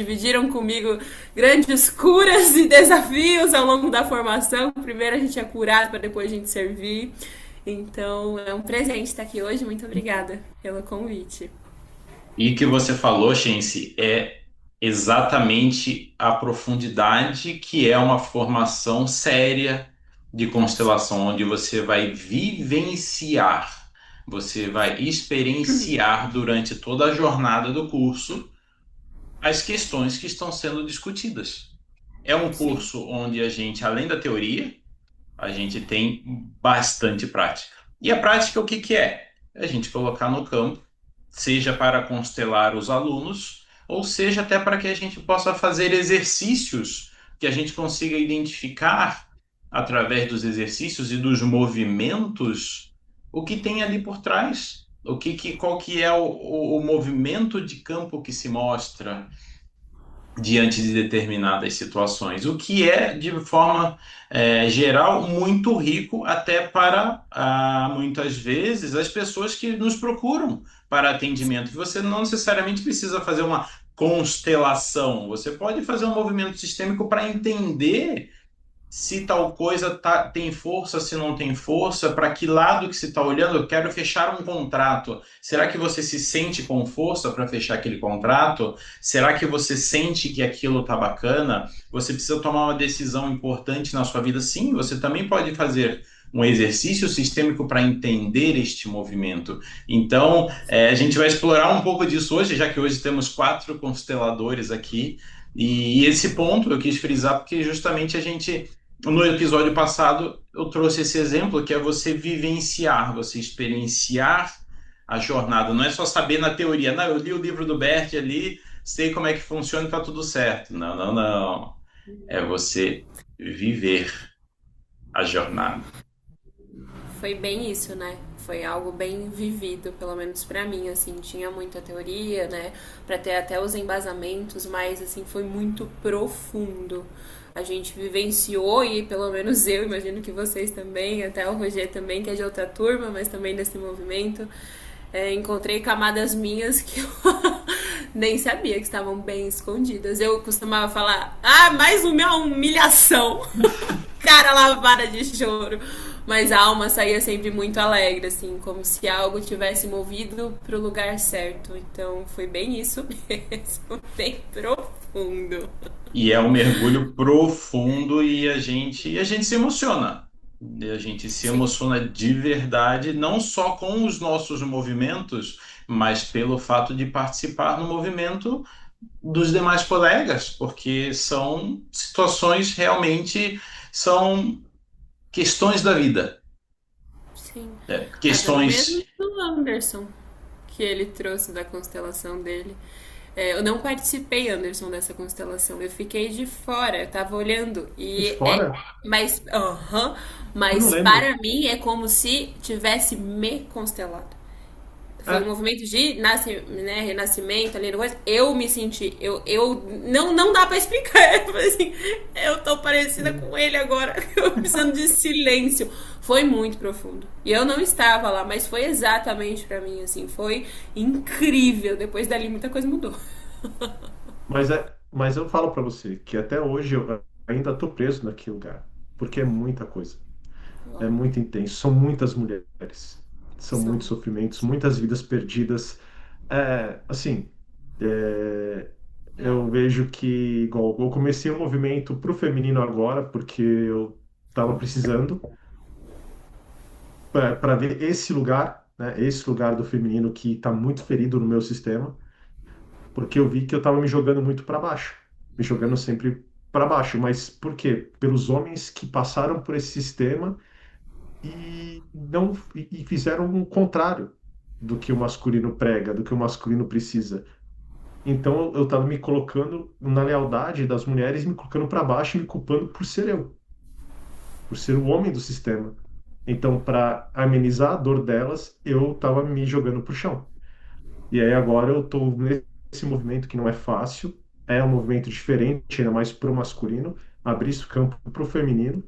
dividiram comigo grandes curas e desafios ao longo da formação. Primeiro a gente é curado para depois a gente servir. Então é um presente estar aqui hoje. Muito obrigada pelo convite. E o que você falou, Shensi, é exatamente a profundidade que é uma formação séria de constelação, onde você vai vivenciar, você vai experienciar durante toda a jornada do curso as questões que estão sendo discutidas. É um Sim. curso onde a gente, além da teoria, a gente tem bastante prática. E a prática, o que que é? É a gente colocar no campo, seja para constelar os alunos, ou seja até para que a gente possa fazer exercícios que a gente consiga identificar através dos exercícios e dos movimentos o que tem ali por trás, qual que é o movimento de campo que se mostra, diante de determinadas situações, o que é, de forma geral, muito rico até para, muitas vezes, as pessoas que nos procuram para atendimento. Você não necessariamente precisa fazer uma constelação, você pode fazer um movimento sistêmico para entender se tal coisa tem força, se não tem força, para que lado que se está olhando, eu quero fechar um contrato. Será que você se sente com força para fechar aquele contrato? Será que você sente que aquilo está bacana? Você precisa tomar uma decisão importante na sua vida? Sim, você também pode fazer um exercício sistêmico para entender este movimento. Então, a gente vai explorar um pouco disso hoje, já que hoje temos 4 consteladores aqui. E esse ponto eu quis frisar porque justamente a gente no episódio passado eu trouxe esse exemplo que é você vivenciar, você experienciar a jornada. Não é só saber na teoria, não, eu li o livro do Bert ali, sei como é que funciona e tá tudo certo. Não, não, não. É você viver a jornada. Foi bem isso, né? Foi algo bem vivido, pelo menos pra mim, assim, tinha muita teoria, né, pra ter até os embasamentos, mas assim foi muito profundo. A gente vivenciou e pelo menos eu imagino que vocês também, até o Roger também, que é de outra turma, mas também desse movimento, encontrei camadas minhas que eu nem sabia que estavam bem escondidas. Eu costumava falar, mais uma humilhação, cara lavada de choro. Mas a alma saía sempre muito alegre, assim, como se algo tivesse movido para o lugar certo. Então foi bem isso mesmo, bem profundo. E é um mergulho profundo e a gente se emociona. E a gente se Sim, emociona de verdade, não só com os nossos movimentos, mas pelo fato de participar no movimento dos demais colegas, porque são situações realmente, são questões da vida. sim. Até mesmo Questões. do Anderson, que ele trouxe da constelação dele. Eu não participei, Anderson, dessa constelação. Eu fiquei de fora, eu tava olhando. De fora? Eu não Mas lembro. para mim é como se tivesse me constelado. Foi um É, movimento de né, renascimento ali, coisa. Eu me senti, não dá pra explicar. Eu falei assim, eu tô parecida com ele agora, eu precisando de silêncio. Foi muito profundo. E eu não estava lá, mas foi exatamente pra mim, assim, foi incrível. Depois dali muita coisa mudou. mas eu falo para você que até hoje eu ainda tô preso naquele lugar, porque é muita coisa, é muito intenso, são muitas mulheres, são São. muitos sofrimentos, muitas vidas perdidas. Assim, é, eu vejo que igual eu comecei um movimento pro feminino agora porque eu estava precisando para ver esse lugar, né, esse lugar do feminino que está muito ferido no meu sistema, porque eu vi que eu estava me jogando muito para baixo, me jogando sempre para baixo. Mas por quê? Pelos homens que passaram por esse sistema e não e fizeram o contrário do que o masculino prega, do que o masculino precisa. Então eu estava me colocando na lealdade das mulheres, me colocando para baixo e me culpando por ser eu, por ser o homem do sistema. Então, para amenizar a dor delas, eu estava me jogando pro chão. E aí agora eu estou nesse movimento que não é fácil, é um movimento diferente, ainda mais pro masculino, abrir esse campo pro feminino,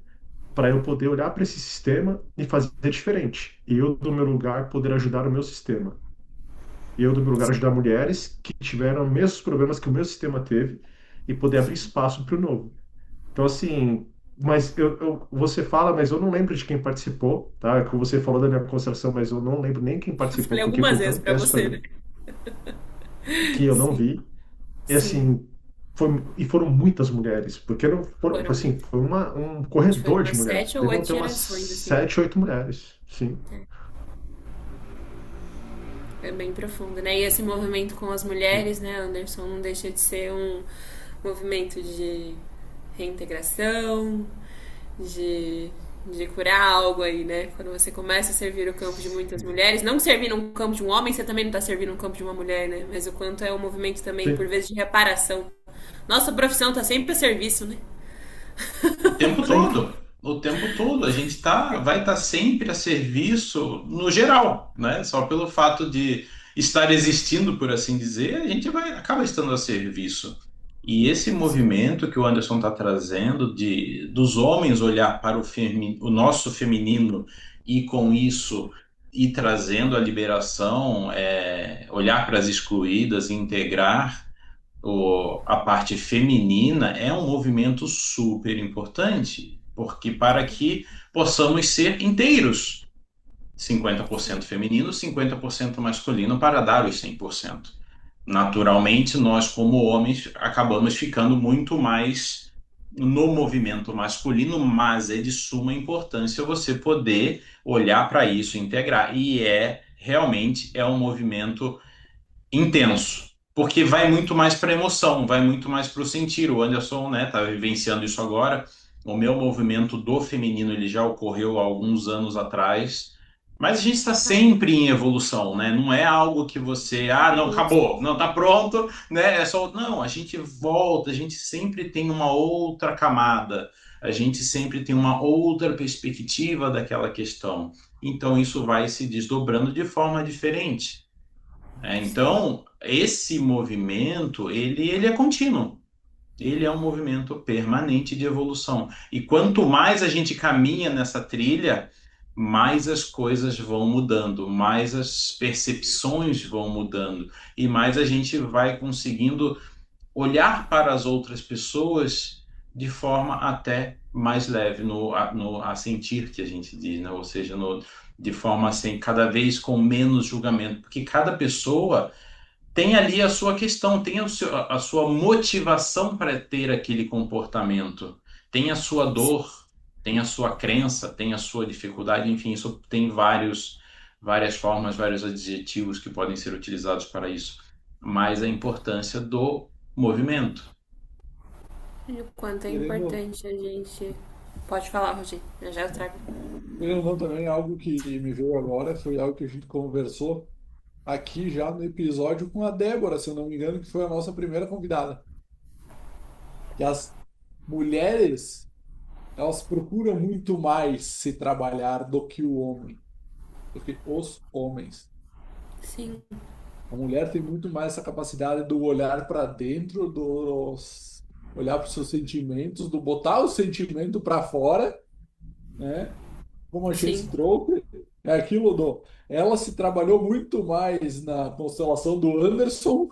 para eu poder olhar para esse sistema e fazer diferente. E eu, do meu lugar, poder ajudar o meu sistema. E eu, do meu lugar, ajudar mulheres que tiveram os mesmos problemas que o meu sistema teve e poder abrir Sim. espaço para o novo. Então, assim, mas você fala, mas eu não lembro de quem participou, tá? Que você falou da minha constelação, mas eu não lembro nem quem Eu participou, falei porque algumas foi vezes tão pra tenso para você, né? mim que eu não Sim, vi. E sim. assim, e foram muitas mulheres, porque não foram, Foram. assim, foi um Acho que foi corredor de umas mulheres. 7 ou 8 Deviam ter umas gerações, assim. 7, 8 mulheres, sim. É bem profundo, né? E esse movimento com as mulheres, né, Anderson, não deixa de ser um movimento de reintegração, de, de curar algo aí, né? Quando você começa a servir o campo de muitas mulheres, não servir no campo de um homem, você também não está servindo no campo de uma mulher, né? Mas o quanto é um movimento também, por Sim, vezes, de reparação. Nossa profissão tá sempre a serviço, né? O tempo sempre. todo. O tempo todo. A gente vai estar sempre a serviço no geral, né? Só pelo fato de estar existindo, por assim dizer, a gente acaba estando a serviço. E esse Sim, movimento que o Anderson está trazendo dos homens olhar para o nosso feminino e com isso ir trazendo a liberação, olhar para as excluídas, integrar a parte feminina é um movimento super importante, porque para que possamos ser inteiros, 50% sim, feminino, 50% masculino, para dar os 100%. Naturalmente, nós, como homens, acabamos ficando muito mais no movimento masculino, mas é de suma importância você poder olhar para isso, integrar. E realmente é um movimento intenso, porque vai muito mais para emoção, vai muito mais para o sentir. O Anderson, né, tá vivenciando isso agora. O meu movimento do feminino ele já ocorreu há alguns anos atrás, mas a gente está sempre em evolução, né? Não é algo que você, não, sim, acabou, não tá pronto, né? É só, não, a gente volta, a gente sempre tem uma outra camada, a gente sempre tem uma outra perspectiva daquela questão. Então isso vai se desdobrando de forma diferente. sim, Então, esse movimento, ele é contínuo. Ele é um movimento permanente de evolução. E quanto mais a gente caminha nessa trilha, mais as coisas vão mudando, mais as percepções vão mudando, e mais a gente vai conseguindo olhar para as outras pessoas de forma até mais leve, no a sentir que a gente diz, né? Ou seja, de forma assim, cada vez com menos julgamento, porque cada pessoa tem ali a sua questão, tem a sua motivação para ter aquele comportamento, tem a sua dor, tem a sua crença, tem a sua dificuldade, enfim, isso tem várias formas, vários adjetivos que podem ser utilizados para isso, mas a importância do movimento. e o quanto é Querendo, importante a gente. Pode falar, Rogi, já já eu trago. querendo ou não, também algo que me veio agora foi algo que a gente conversou aqui já no episódio com a Débora, se eu não me engano, que foi a nossa primeira convidada. Que as mulheres, elas procuram muito mais se trabalhar do que o homem, do que os homens. Sim, A mulher tem muito mais essa capacidade do olhar para dentro, olhar para os seus sentimentos, do botar o sentimento para fora, né? Como a sim, gente trouxe, é aquilo do. Ela se trabalhou muito mais na constelação do Anderson,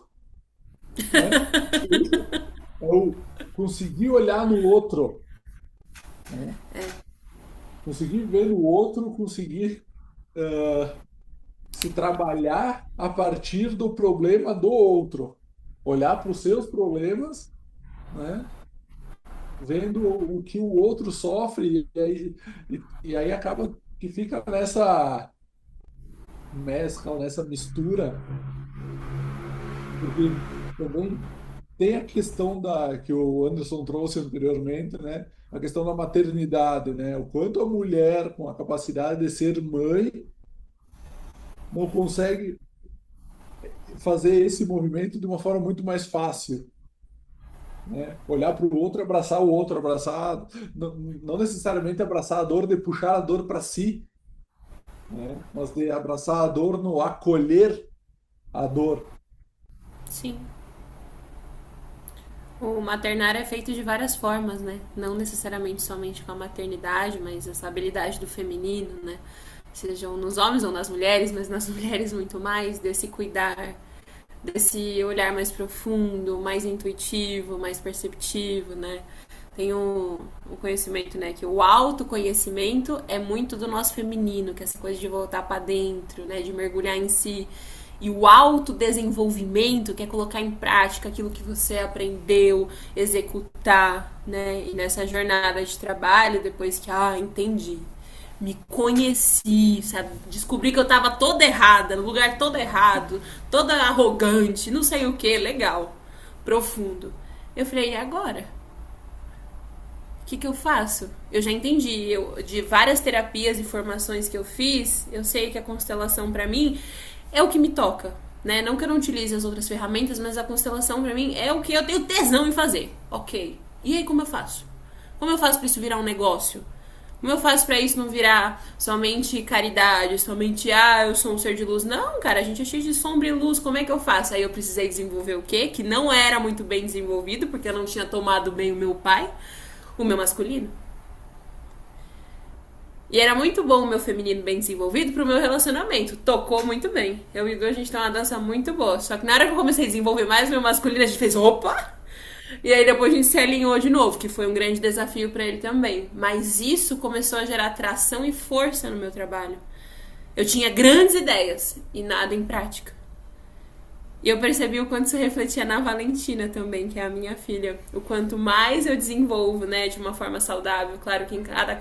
né? Eu consegui olhar no outro, né? Consegui ver no outro, consegui se trabalhar a partir do problema do outro. Olhar para os seus problemas, né? Vendo o que o outro sofre, e aí acaba que fica nessa mescla, nessa mistura, porque também tem a questão que o Anderson trouxe anteriormente, né? A questão da maternidade, né? O quanto a mulher com a capacidade de ser mãe não consegue fazer esse movimento de uma forma muito mais fácil, né? Olhar para o outro, abraçar, não necessariamente abraçar a dor, de puxar a dor para si, né? Mas de abraçar a dor no acolher a dor. sim. O maternar é feito de várias formas, né? Não necessariamente somente com a maternidade, mas essa habilidade do feminino, né? sejam nos homens ou nas mulheres, mas nas mulheres muito mais, desse cuidar, desse olhar mais profundo, mais intuitivo, mais perceptivo, né? Tem um conhecimento, né, que o autoconhecimento é muito do nosso feminino, que é essa coisa de voltar para dentro, né, de mergulhar em si. E o autodesenvolvimento, que é colocar em prática aquilo que você aprendeu, executar, né? E nessa jornada de trabalho, depois que, entendi, me conheci, sabe? Descobri que eu tava toda errada, no lugar todo errado, toda arrogante, não sei o que, legal, profundo. Eu falei, e agora? O que eu faço? Eu já entendi, de várias terapias e formações que eu fiz, eu sei que a constelação para mim é o que me toca, né? Não que eu não utilize as outras ferramentas, mas a constelação para mim é o que eu tenho tesão em fazer. Ok. E aí como eu faço? Como eu faço para isso virar um negócio? Como eu faço para isso não virar somente caridade, somente, eu sou um ser de luz? Não, cara, a gente é cheio de sombra e luz, como é que eu faço? Aí eu precisei desenvolver o quê? Que não era muito bem desenvolvido, porque eu não tinha tomado bem o meu pai, o meu masculino. E era muito bom o meu feminino bem desenvolvido pro meu relacionamento. Tocou muito bem. Eu e o Igor, a gente tem uma dança muito boa. Só que na hora que eu comecei a desenvolver mais o meu masculino, a gente fez opa! E aí depois a gente se alinhou de novo, que foi um grande desafio pra ele também. Mas isso começou a gerar atração e força no meu trabalho. Eu tinha grandes ideias e nada em prática. E eu percebi o quanto isso refletia na Valentina também, que é a minha filha. O quanto mais eu desenvolvo, né, de uma forma saudável. Claro que em cada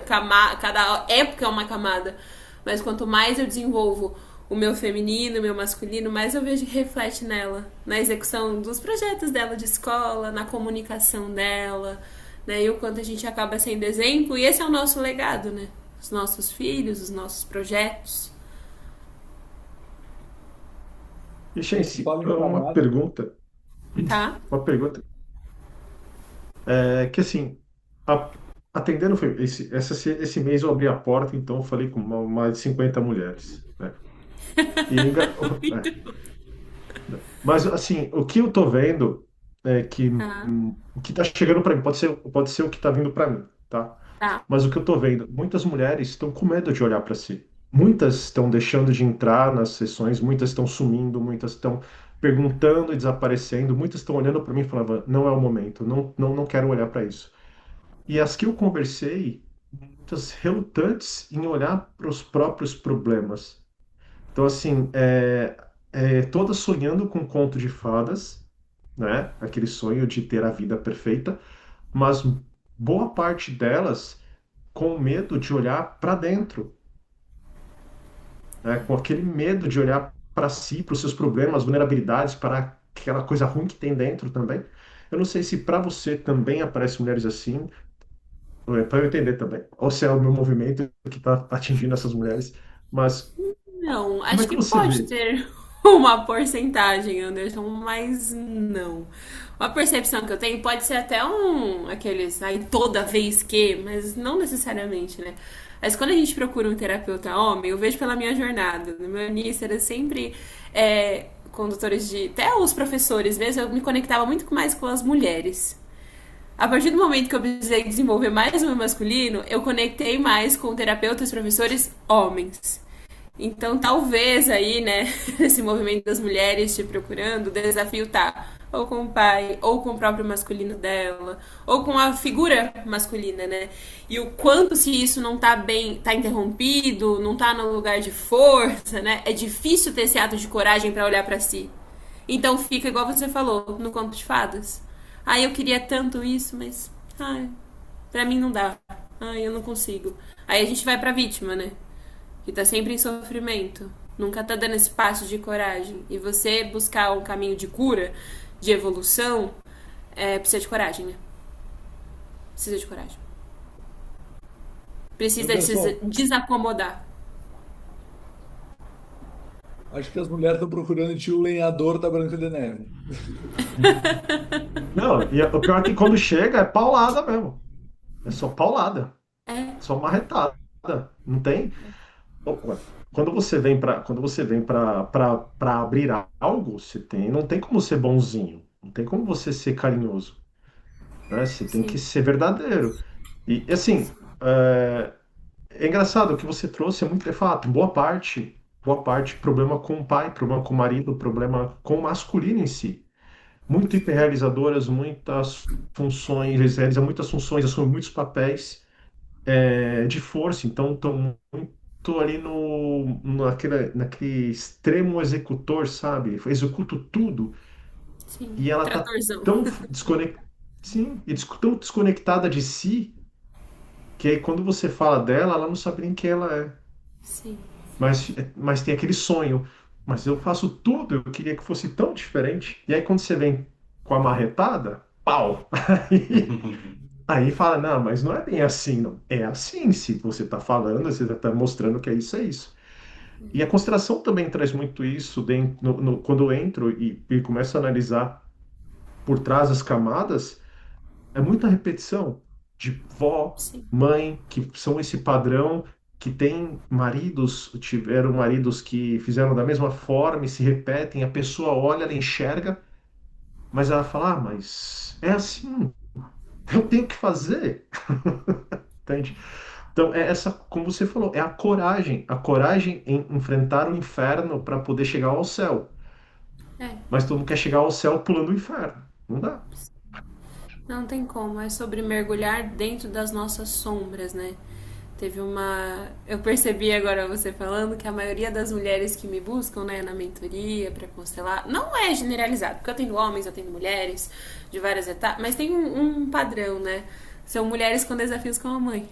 época é uma camada. Mas quanto mais eu desenvolvo o meu feminino, o meu masculino, mais eu vejo que reflete nela. Na execução dos projetos dela de escola, na comunicação dela, né? E o quanto a gente acaba sendo exemplo. E esse é o nosso legado, né? Os nossos filhos, os nossos projetos. E, Você Chance, fala em camada. Tá? uma pergunta que assim, a- atendendo foi esse mês eu abri a porta, então eu falei com mais de 50 mulheres, né? E mas assim, o que eu tô vendo é que Tá. o que tá chegando para mim pode ser o que tá vindo para mim, tá? Tá. Mas o que eu tô vendo, muitas mulheres estão com medo de olhar para si. Muitas estão deixando de entrar nas sessões, muitas estão sumindo, muitas estão perguntando e desaparecendo, muitas estão olhando para mim e falando, não é o momento, não quero olhar para isso. E as que eu conversei, muitas relutantes em olhar para os próprios problemas. Então, assim, todas sonhando com um conto de fadas, né? Aquele sonho de ter a vida perfeita, mas boa parte delas com medo de olhar para dentro, né? Com aquele medo de olhar para si, para os seus problemas, vulnerabilidades, para aquela coisa ruim que tem dentro também. Eu não sei se para você também aparecem mulheres assim, para eu entender também, ou se é o meu movimento que está atingindo essas mulheres, mas Não, como é acho que que você pode vê? ter uma porcentagem, Anderson, mas não. Uma percepção que eu tenho pode ser até aqueles aí toda vez que, mas não necessariamente, né? Mas quando a gente procura um terapeuta homem, eu vejo pela minha jornada. No meu início era sempre condutores de. Até os professores mesmo, eu me conectava muito mais com as mulheres. A partir do momento que eu precisei desenvolver mais o meu masculino, eu conectei mais com terapeutas, professores homens. Então, talvez aí, né, esse movimento das mulheres te procurando, o desafio tá ou com o pai, ou com o próprio masculino dela, ou com a figura masculina, né? E o quanto se isso não tá bem, tá interrompido, não tá no lugar de força, né? É difícil ter esse ato de coragem para olhar para si. Então fica igual você falou, no conto de fadas. Eu queria tanto isso, mas pra mim não dá. Eu não consigo. Aí a gente vai pra vítima, né? Que tá sempre em sofrimento, nunca tá dando esse passo de coragem. E você buscar um caminho de cura, de evolução, precisa de coragem, né? Precisa de coragem. Precisa de se Anderson, desacomodar. acho que as mulheres estão procurando em ti o lenhador da Branca de Neve. Não, e o pior é que quando chega é paulada mesmo. É só paulada, É, só marretada. Não tem. Quando você vem para abrir algo, não tem como ser bonzinho, não tem como você ser carinhoso, né? Você tem que sim. ser verdadeiro. E assim, é engraçado, o que você trouxe é muito, é fato, boa parte, problema com o pai, problema com o marido, problema com o masculino em si. Muito hiperrealizadoras, muitas funções, eles realizam muitas funções, assumem muitos papéis de força, então estão muito ali naquele extremo executor, sabe? Executo tudo, Sim, e ela tá tratorzão. tão desconectada, sim, e tão desconectada de si, que aí quando você fala dela, ela não sabe nem quem ela é. Sim, Mas tem aquele sonho. Mas eu faço tudo, eu queria que fosse tão diferente. E aí quando você vem com a marretada, pau! Aí fala, não, mas não é bem assim, não. É assim, se você está falando, você está mostrando que é isso, é isso. E a constelação também traz muito isso dentro, quando eu entro e começo a analisar por trás das camadas, é muita repetição de vó, sim. mãe, que são esse padrão, que tem maridos, tiveram maridos que fizeram da mesma forma e se repetem, a pessoa olha, ela enxerga, mas ela fala, ah, mas é assim, eu tenho que fazer, entende? Então, é essa, como você falou, é a coragem em enfrentar o inferno para poder chegar ao céu. É, Mas todo mundo quer chegar ao céu pulando o inferno. Não dá. não tem como, é sobre mergulhar dentro das nossas sombras, né? Teve uma. Eu percebi agora você falando que a maioria das mulheres que me buscam, né, na mentoria para constelar, não é generalizado, porque eu tenho homens, eu tenho mulheres de várias etapas, mas tem um padrão, né? São mulheres com desafios com a mãe.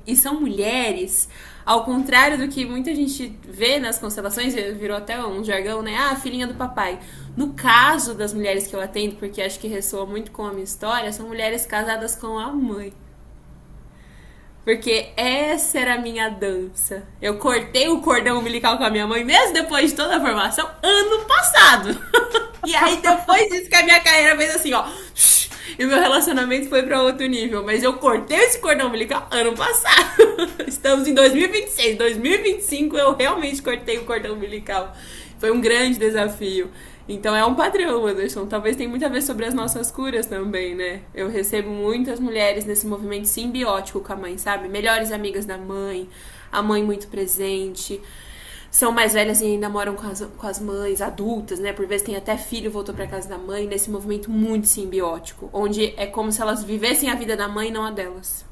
E são mulheres, ao contrário do que muita gente vê nas constelações, virou até um jargão, né? Ah, filhinha do papai. No caso das mulheres que eu atendo, porque acho que ressoa muito com a minha história, são mulheres casadas com a mãe. Porque essa era a minha dança. Eu cortei o cordão umbilical com a minha mãe, mesmo depois de toda a formação, ano passado. E aí, depois disso, que a minha carreira fez assim, ó. E o meu relacionamento foi pra outro nível. Mas eu cortei esse cordão umbilical ano passado. Estamos em 2026. 2025 eu realmente cortei o cordão umbilical. Foi um grande desafio. Então é um padrão, Anderson. Talvez tenha muito a ver sobre as nossas curas também, né? Eu recebo muitas mulheres nesse movimento simbiótico com a mãe, sabe? Melhores amigas da mãe, a mãe muito presente. São mais velhas e ainda moram com as mães adultas, né? Por vezes tem até filho, voltou pra casa da mãe, nesse movimento muito simbiótico, onde é como se elas vivessem a vida da mãe e não a delas.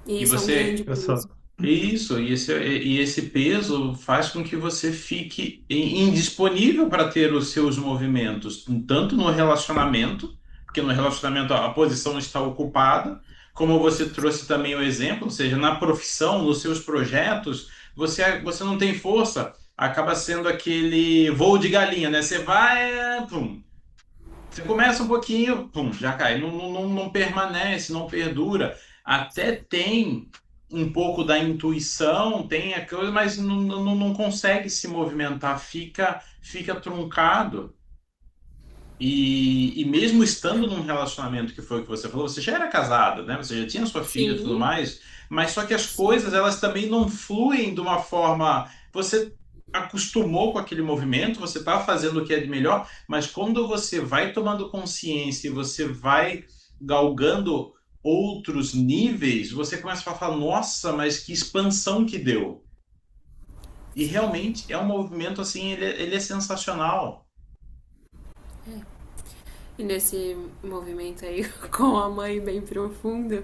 E E isso é um grande você. peso. Isso, e esse peso faz com que você fique indisponível para ter os seus movimentos, tanto no relacionamento, porque no relacionamento a posição está ocupada, como você trouxe também o exemplo, ou seja, na profissão, nos seus projetos, você não tem força, acaba sendo aquele voo de galinha, né? Você vai, pum, você começa um pouquinho, pum, já cai. Não permanece, não perdura. Até tem um pouco da intuição, tem a coisa, mas não consegue se movimentar, fica truncado. E mesmo estando num relacionamento, que foi o que você falou, você já era casada, né? Você já tinha sua filha e tudo Sim, mais, mas só que as sim. coisas, elas também não fluem de uma forma. Você acostumou com aquele movimento, você está fazendo o que é de melhor, mas quando você vai tomando consciência e você vai galgando outros níveis, você começa a falar, nossa, mas que expansão que deu. E realmente é um movimento assim, ele é sensacional. E nesse movimento aí com a mãe bem profundo,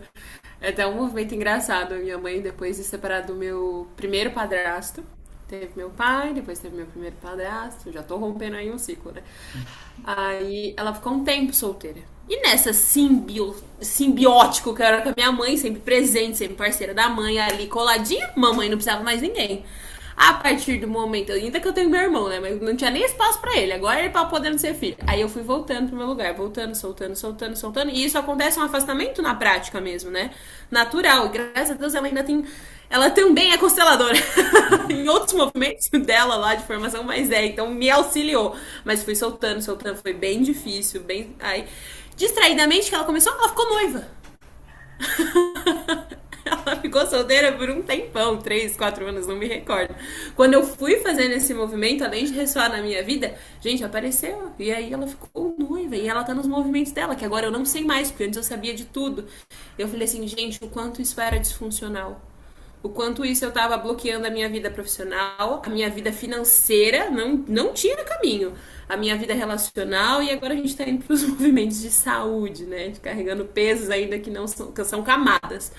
é até um movimento engraçado. A minha mãe, depois de separar do meu primeiro padrasto, teve meu pai, depois teve meu primeiro padrasto, já tô rompendo aí um ciclo, né? Aí ela ficou um tempo solteira. E nessa simbiótico que eu era com a minha mãe, sempre presente, sempre parceira da mãe, ali coladinha, mamãe não precisava mais ninguém. A partir do momento, ainda que eu tenho meu irmão, né? Mas não tinha nem espaço pra ele. Agora ele tá podendo ser filho. Aí eu fui voltando pro meu lugar, voltando, soltando, soltando, soltando. E isso acontece um afastamento na prática mesmo, né? Natural. E graças a Deus ela ainda tem. Ela também é consteladora. Em outros movimentos dela lá de formação, mas então me auxiliou. Mas fui soltando, soltando. Foi bem difícil, bem. Aí, distraidamente que ela começou, ela ficou noiva. Ela ficou ficou solteira por um tempão, 3, 4 anos, não me recordo. Quando eu fui fazendo esse movimento, além de ressoar na minha vida, gente, apareceu. E aí ela ficou noiva. E ela tá nos movimentos dela, que agora eu não sei mais, porque antes eu sabia de tudo. Eu falei assim, gente, o quanto isso era disfuncional. O quanto isso eu tava bloqueando a minha vida profissional, a minha vida financeira, não tinha caminho. A minha vida relacional, e agora a gente tá indo pros movimentos de saúde, né? Carregando pesos ainda que são camadas.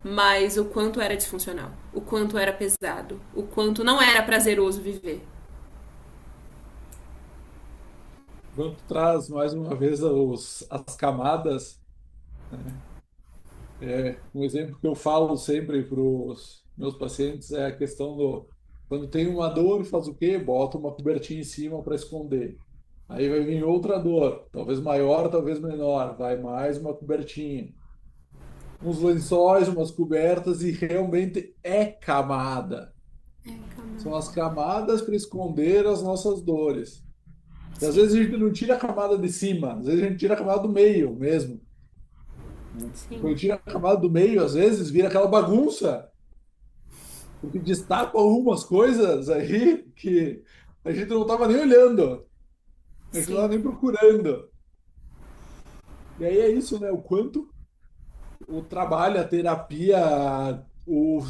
Mas o quanto era disfuncional, o quanto era pesado, o quanto não era prazeroso viver. Quando traz mais uma vez as camadas, um exemplo que eu falo sempre para os meus pacientes é a questão do quando tem uma dor, faz o quê? Bota uma cobertinha em cima para esconder. Aí vai vir outra dor, talvez maior, talvez menor, vai mais uma cobertinha. Uns lençóis, umas cobertas e realmente é camada. É, São calma. as camadas para esconder as nossas dores. E às Sim, vezes a gente não tira a camada de cima, às vezes a gente tira a camada do meio mesmo. Né? E sim, quando tira a camada do meio, às vezes vira aquela bagunça, porque destaca algumas coisas aí que a gente não estava nem olhando, a gente não estava sim, nem procurando. E aí é isso, né? O quanto o trabalho, a terapia, o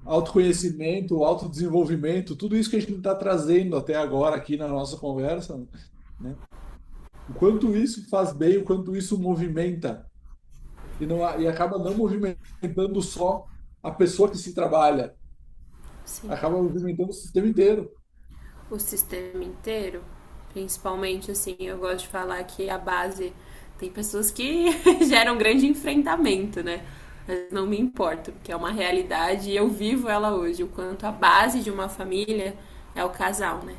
autoconhecimento, o autodesenvolvimento, tudo isso que a gente está trazendo até agora aqui na nossa conversa, né? O quanto isso faz bem, o quanto isso movimenta e acaba não movimentando só a pessoa que se trabalha, sim. acaba movimentando o sistema inteiro. O sistema inteiro, principalmente assim, eu gosto de falar que a base tem pessoas que geram grande enfrentamento, né? Mas não me importa, porque é uma realidade e eu vivo ela hoje, o quanto a base de uma família é o casal, né?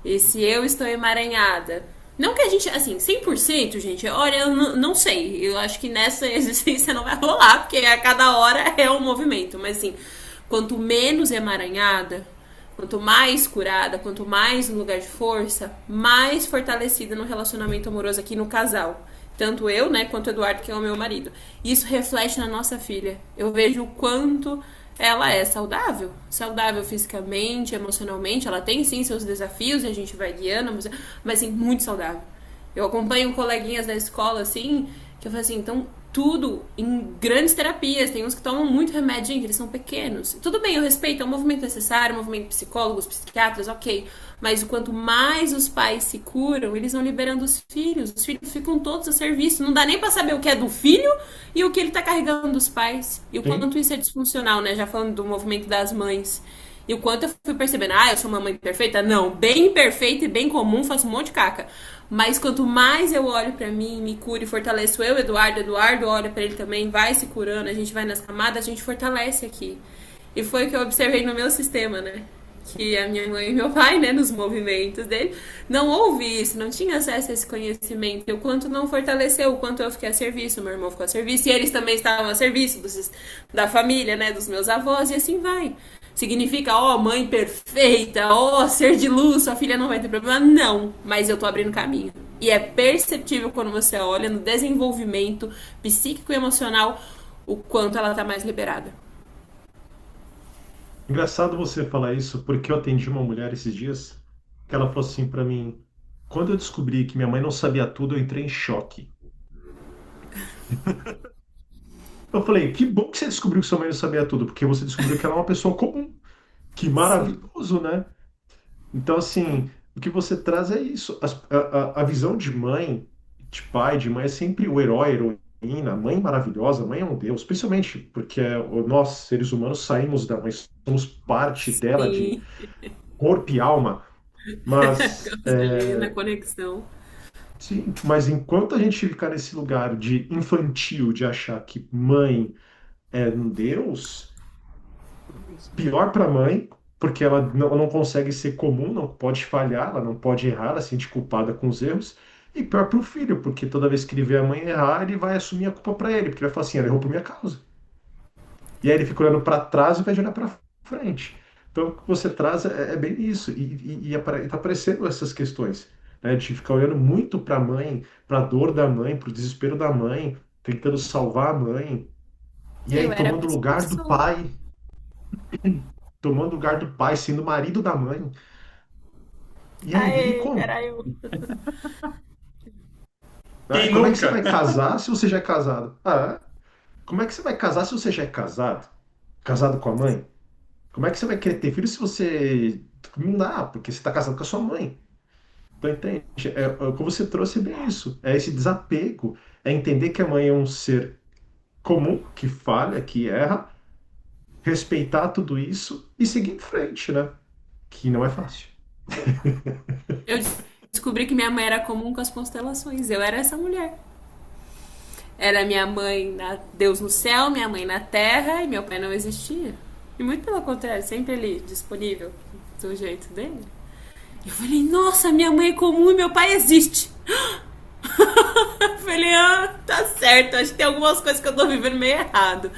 E se eu estou emaranhada, não que a gente, assim, 100% gente, olha, eu não sei. Eu acho que nessa existência não vai rolar, porque a cada hora é um movimento. Mas, assim, quanto menos emaranhada, quanto mais curada, quanto mais no lugar de força, mais fortalecida no relacionamento amoroso aqui no casal. Tanto eu, né, quanto o Eduardo, que é o meu marido. Isso reflete na nossa filha. Eu vejo o quanto ela é saudável. Saudável fisicamente, emocionalmente. Ela tem sim seus desafios e a gente vai guiando, mas sim, muito saudável. Eu acompanho coleguinhas da escola, assim, que eu falo assim, então, tudo em grandes terapias. Tem uns que tomam muito remédio, gente, eles são pequenos. Tudo bem, eu respeito, é um movimento necessário, um movimento de psicólogos, psiquiatras, ok. Mas quanto mais os pais se curam, eles vão liberando os filhos ficam todos a serviço. Não dá nem pra saber o que é do filho e o que ele tá carregando dos pais. E o Sim. quanto isso é disfuncional, né? Já falando do movimento das mães. E o quanto eu fui percebendo, eu sou uma mãe perfeita? Não, bem perfeita e bem comum, faço um monte de caca. Mas quanto mais eu olho pra mim, me curo e fortaleço eu, Eduardo olha pra ele também, vai se curando, a gente vai nas camadas, a gente fortalece aqui. E foi o que eu observei no meu sistema, né? Que a minha mãe e meu pai, né, nos movimentos dele, não houve isso, não tinha acesso a esse conhecimento. E o quanto não fortaleceu, o quanto eu fiquei a serviço, meu irmão ficou a serviço, e eles também estavam a serviço da família, né, dos meus avós, e assim vai. Significa, mãe perfeita, ser de luz, sua filha não vai ter problema? Não, mas eu tô abrindo caminho. E é perceptível quando você olha no desenvolvimento psíquico e emocional o quanto ela tá mais liberada. Engraçado você falar isso, porque eu atendi uma mulher esses dias, que ela falou assim para mim, quando eu descobri que minha mãe não sabia tudo, eu entrei em choque. Eu falei, que bom que você descobriu que sua mãe não sabia tudo, porque você descobriu que ela é uma pessoa comum. Que Sim, maravilhoso, né? Então, assim, o que você traz é isso. A visão de mãe, de pai, de mãe é sempre o herói, a heroína, a mãe maravilhosa, a mãe é um deus, principalmente porque nós, seres humanos, saímos da mãe, somos parte dela de sim. corpo e alma. Mas, Gasolina, conexão. sim, mas enquanto a gente ficar nesse lugar de infantil, de achar que mãe é um deus, pior para a mãe, porque ela não consegue ser comum, não pode falhar, ela não pode errar, ela se sente culpada com os erros. E pior para o filho, porque toda vez que ele vê a mãe errar, ele vai assumir a culpa para ele, porque ele vai falar assim, ela errou por minha causa. E aí ele fica olhando para trás e vai olhar para frente. Então, o que você traz é bem isso. E está aparecendo essas questões, né? De ficar olhando muito para a mãe, para a dor da mãe, para o desespero da mãe, tentando salvar a mãe. E Eu aí era a tomando o mesma lugar do pessoa. pai, tomando o lugar do pai, sendo marido da mãe. E aí, vive Aê, como? era eu. Ah, Quem como é que você nunca? vai casar se você já é casado? Como é que você vai casar se você já é casado? Casado com a mãe? Como é que você vai querer ter filho se você. Não dá, porque você está casado com a sua mãe. Então, entende? O que você trouxe é bem isso. É esse desapego. É entender que a mãe é um ser comum, que falha, que erra, respeitar tudo isso e seguir em frente, né? Que não é fácil. Eu descobri que minha mãe era comum com as constelações. Eu era essa mulher. Era minha mãe, Deus no céu, minha mãe na terra e meu pai não existia. E muito pelo contrário, sempre ele disponível do jeito dele. Eu falei, nossa, minha mãe é comum e meu pai existe. Eu falei, tá certo, acho que tem algumas coisas que eu tô vivendo meio errado.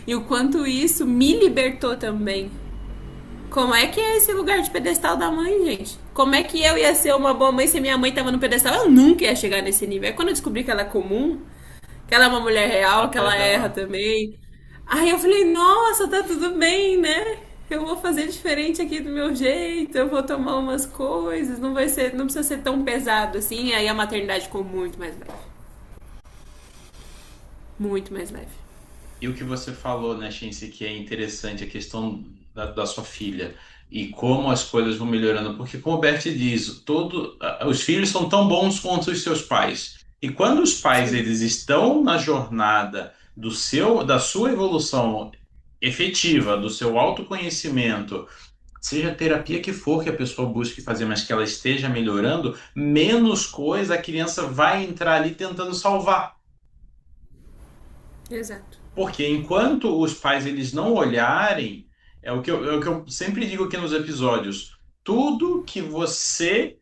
E o quanto isso me libertou também. Como é que é esse lugar de pedestal da mãe, gente? Como é que eu ia ser uma boa mãe se minha mãe tava no pedestal? Eu nunca ia chegar nesse nível. Aí quando eu descobri que ela é comum, que ela é uma mulher real, que Até ela erra dá. também. Aí eu falei, nossa, tá tudo bem, né? Eu vou fazer diferente aqui do meu jeito, eu vou tomar umas coisas, não vai ser, não precisa ser tão pesado assim. Aí a maternidade ficou muito mais leve. Muito mais leve. E o que você falou, né, Shense, que é interessante, a questão da sua filha e como as coisas vão melhorando, porque como o Bert diz, os filhos são tão bons quanto os seus pais. E quando os pais Sim, eles estão na jornada da sua evolução efetiva, do seu autoconhecimento, seja a terapia que for que a pessoa busque fazer, mas que ela esteja melhorando, menos coisa a criança vai entrar ali tentando salvar. exato. Porque enquanto os pais eles não olharem, é o que eu sempre digo aqui nos episódios, tudo que você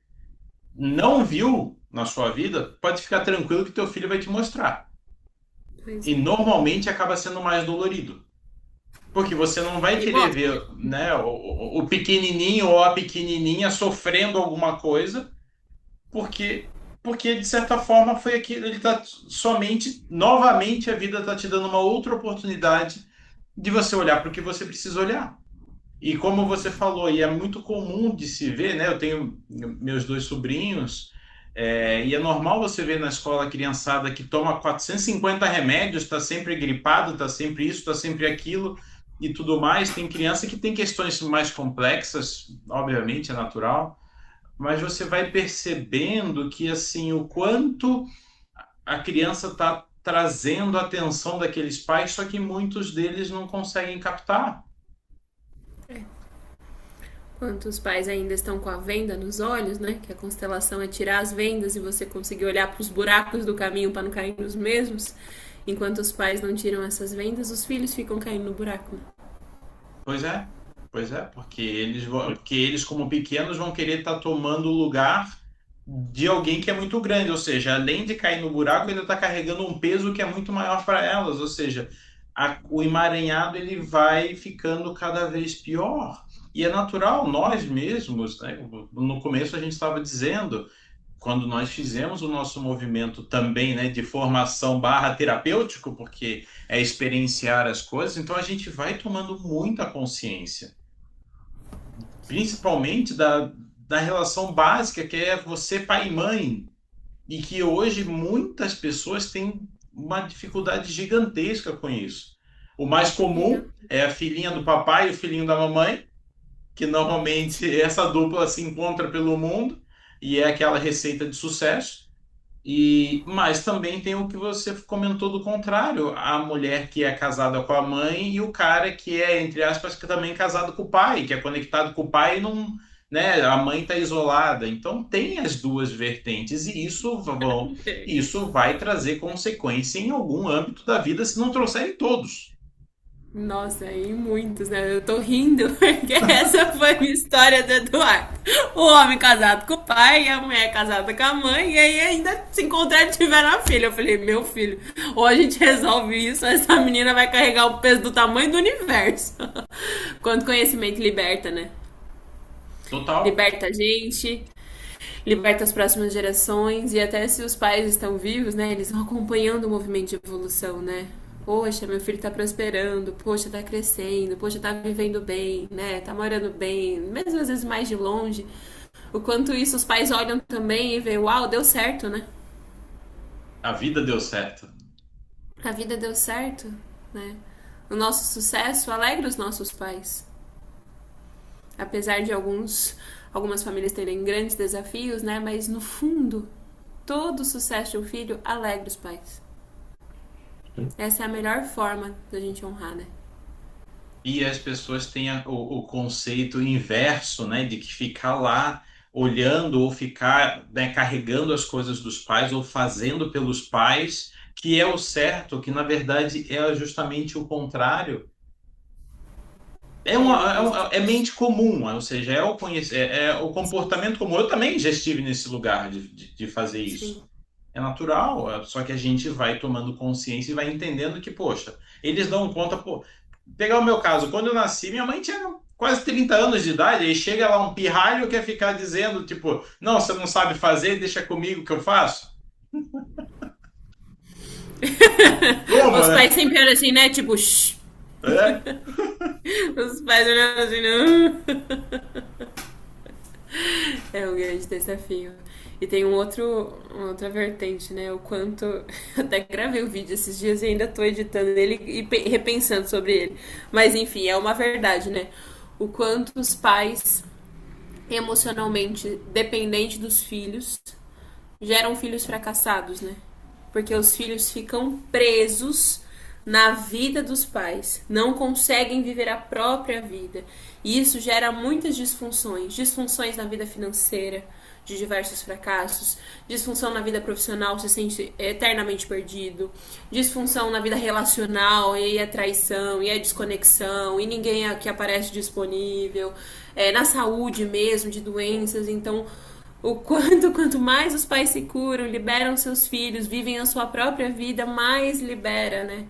não viu na sua vida, pode ficar tranquilo que teu filho vai te mostrar. Pois E é. normalmente acaba sendo mais dolorido. Porque você não vai E querer mostra. ver, né, o pequenininho ou a pequenininha sofrendo alguma coisa, porque porque de certa forma foi aquilo, ele tá somente novamente a vida está te dando uma outra oportunidade de você olhar para o que você precisa olhar. E como você falou, e é muito comum de se ver, né? Eu tenho meus dois sobrinhos, e é normal você ver na escola a criançada que toma 450 remédios, está sempre gripado, está sempre isso, está sempre aquilo e tudo mais. Tem criança que tem questões mais complexas, obviamente, é natural, mas você vai percebendo que, assim, o quanto a criança está trazendo a atenção daqueles pais, só que muitos deles não conseguem captar. Quantos pais ainda estão com a venda nos olhos, né? Que a constelação é tirar as vendas e você conseguir olhar para os buracos do caminho para não cair nos mesmos. Enquanto os pais não tiram essas vendas, os filhos ficam caindo no buraco. Né? Pois é, porque eles como pequenos vão querer estar tomando o lugar de alguém que é muito grande, ou seja, além de cair no buraco, ele está carregando um peso que é muito maior para elas, ou seja, o emaranhado ele vai ficando cada vez pior. E é natural, nós mesmos, né? No começo a gente estava dizendo, quando nós fizemos o nosso movimento também, né, de formação barra terapêutico, porque é experienciar as coisas, então a gente vai tomando muita consciência, principalmente da relação básica que é você pai e mãe, e que hoje muitas pessoas têm uma dificuldade gigantesca com isso. O mais comum é a filhinha do papai e o filhinho da mamãe, que normalmente essa dupla se encontra pelo mundo e é aquela receita de sucesso. Mas também tem o que você comentou do contrário, a mulher que é casada com a mãe e o cara que é, entre aspas, que também é casado com o pai, que é conectado com o pai e não, né, a mãe está isolada. Então tem as duas vertentes e isso vai trazer consequência em algum âmbito da vida, se não trouxer em todos. Nossa, e muitos, né? Eu tô rindo porque essa foi a minha história do Eduardo. O homem casado com o pai e a mulher casada com a mãe, e aí ainda se encontraram e tiveram a filha. Eu falei, meu filho, ou a gente resolve isso, ou essa menina vai carregar o peso do tamanho do universo. Quanto conhecimento liberta, né? Total. Liberta a gente, liberta as próximas gerações, e até se os pais estão vivos, né? Eles vão acompanhando o movimento de evolução, né? Poxa, meu filho tá prosperando, poxa, tá crescendo, poxa, tá vivendo bem, né? Tá morando bem, mesmo às vezes mais de longe. O quanto isso os pais olham também e veem, uau, deu certo, né? A vida deu certo. A vida deu certo, né? O nosso sucesso alegra os nossos pais. Apesar de algumas famílias terem grandes desafios, né? Mas no fundo, todo o sucesso de um filho alegra os pais. Essa é a melhor forma da gente honrar, né? E as pessoas têm o conceito inverso, né, de que ficar lá olhando ou ficar, né, carregando as coisas dos pais ou fazendo pelos pais, que é o certo, que na verdade é justamente o contrário. É, mas É mente comum, ou seja, é o comportamento comum. Eu também já estive nesse lugar de fazer sim. isso. É natural, só que a gente vai tomando consciência e vai entendendo que, poxa, eles dão conta, pô. Pegar o meu caso, quando eu nasci, minha mãe tinha quase 30 anos de idade, aí chega lá um pirralho que quer ficar dizendo, tipo, não, você não sabe fazer, deixa comigo que eu faço. Como, Os né? pais sempre olham assim, né? Tipo, shh. É? Os pais olhando assim, não. É um grande desafio. E tem uma outra vertente, né? O quanto. Até gravei o vídeo esses dias e ainda tô editando ele e repensando sobre ele. Mas enfim, é uma verdade, né? O quanto os pais, emocionalmente dependentes dos filhos, geram filhos fracassados, né? Porque os filhos ficam presos na vida dos pais, não conseguem viver a própria vida. E isso gera muitas disfunções, disfunções na vida financeira, de diversos fracassos, disfunção na vida profissional, se sente eternamente perdido, disfunção na vida relacional, e aí a traição, e a desconexão, e ninguém que aparece disponível, na saúde mesmo, de doenças. Então, quanto mais os pais se curam, liberam seus filhos, vivem a sua própria vida, mais libera, né?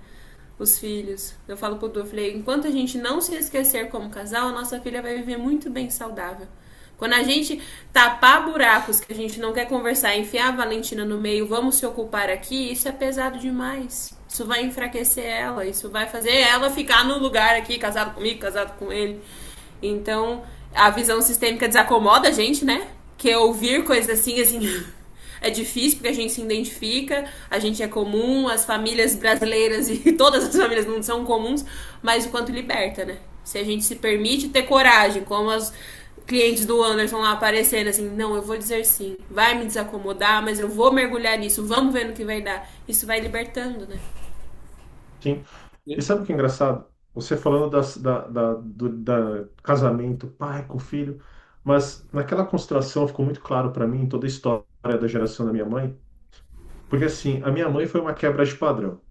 Os filhos. Eu falo pro Du, eu falei, enquanto a gente não se esquecer como casal, a nossa filha vai viver muito bem saudável. Quando a gente tapar buracos que a gente não quer conversar, enfiar a Valentina no meio, vamos se ocupar aqui, isso é pesado demais. Isso vai enfraquecer ela, isso vai fazer ela ficar no lugar aqui, casado comigo, casado com ele. Então, a visão sistêmica desacomoda a gente, né? Que ouvir coisas assim, é difícil porque a gente se identifica, a gente é comum, as famílias brasileiras e todas as famílias não são comuns, mas o quanto liberta, né? Se a gente se permite ter coragem, como as clientes do Anderson lá aparecendo assim, não, eu vou dizer sim, vai me desacomodar, mas eu vou mergulhar nisso, vamos ver no que vai dar. Isso vai libertando, né? Sim. E sabe o que é engraçado? Você falando da casamento, pai com filho, mas naquela constelação ficou muito claro para mim, em toda a história da geração da minha mãe, porque assim, a minha mãe foi uma quebra de padrão,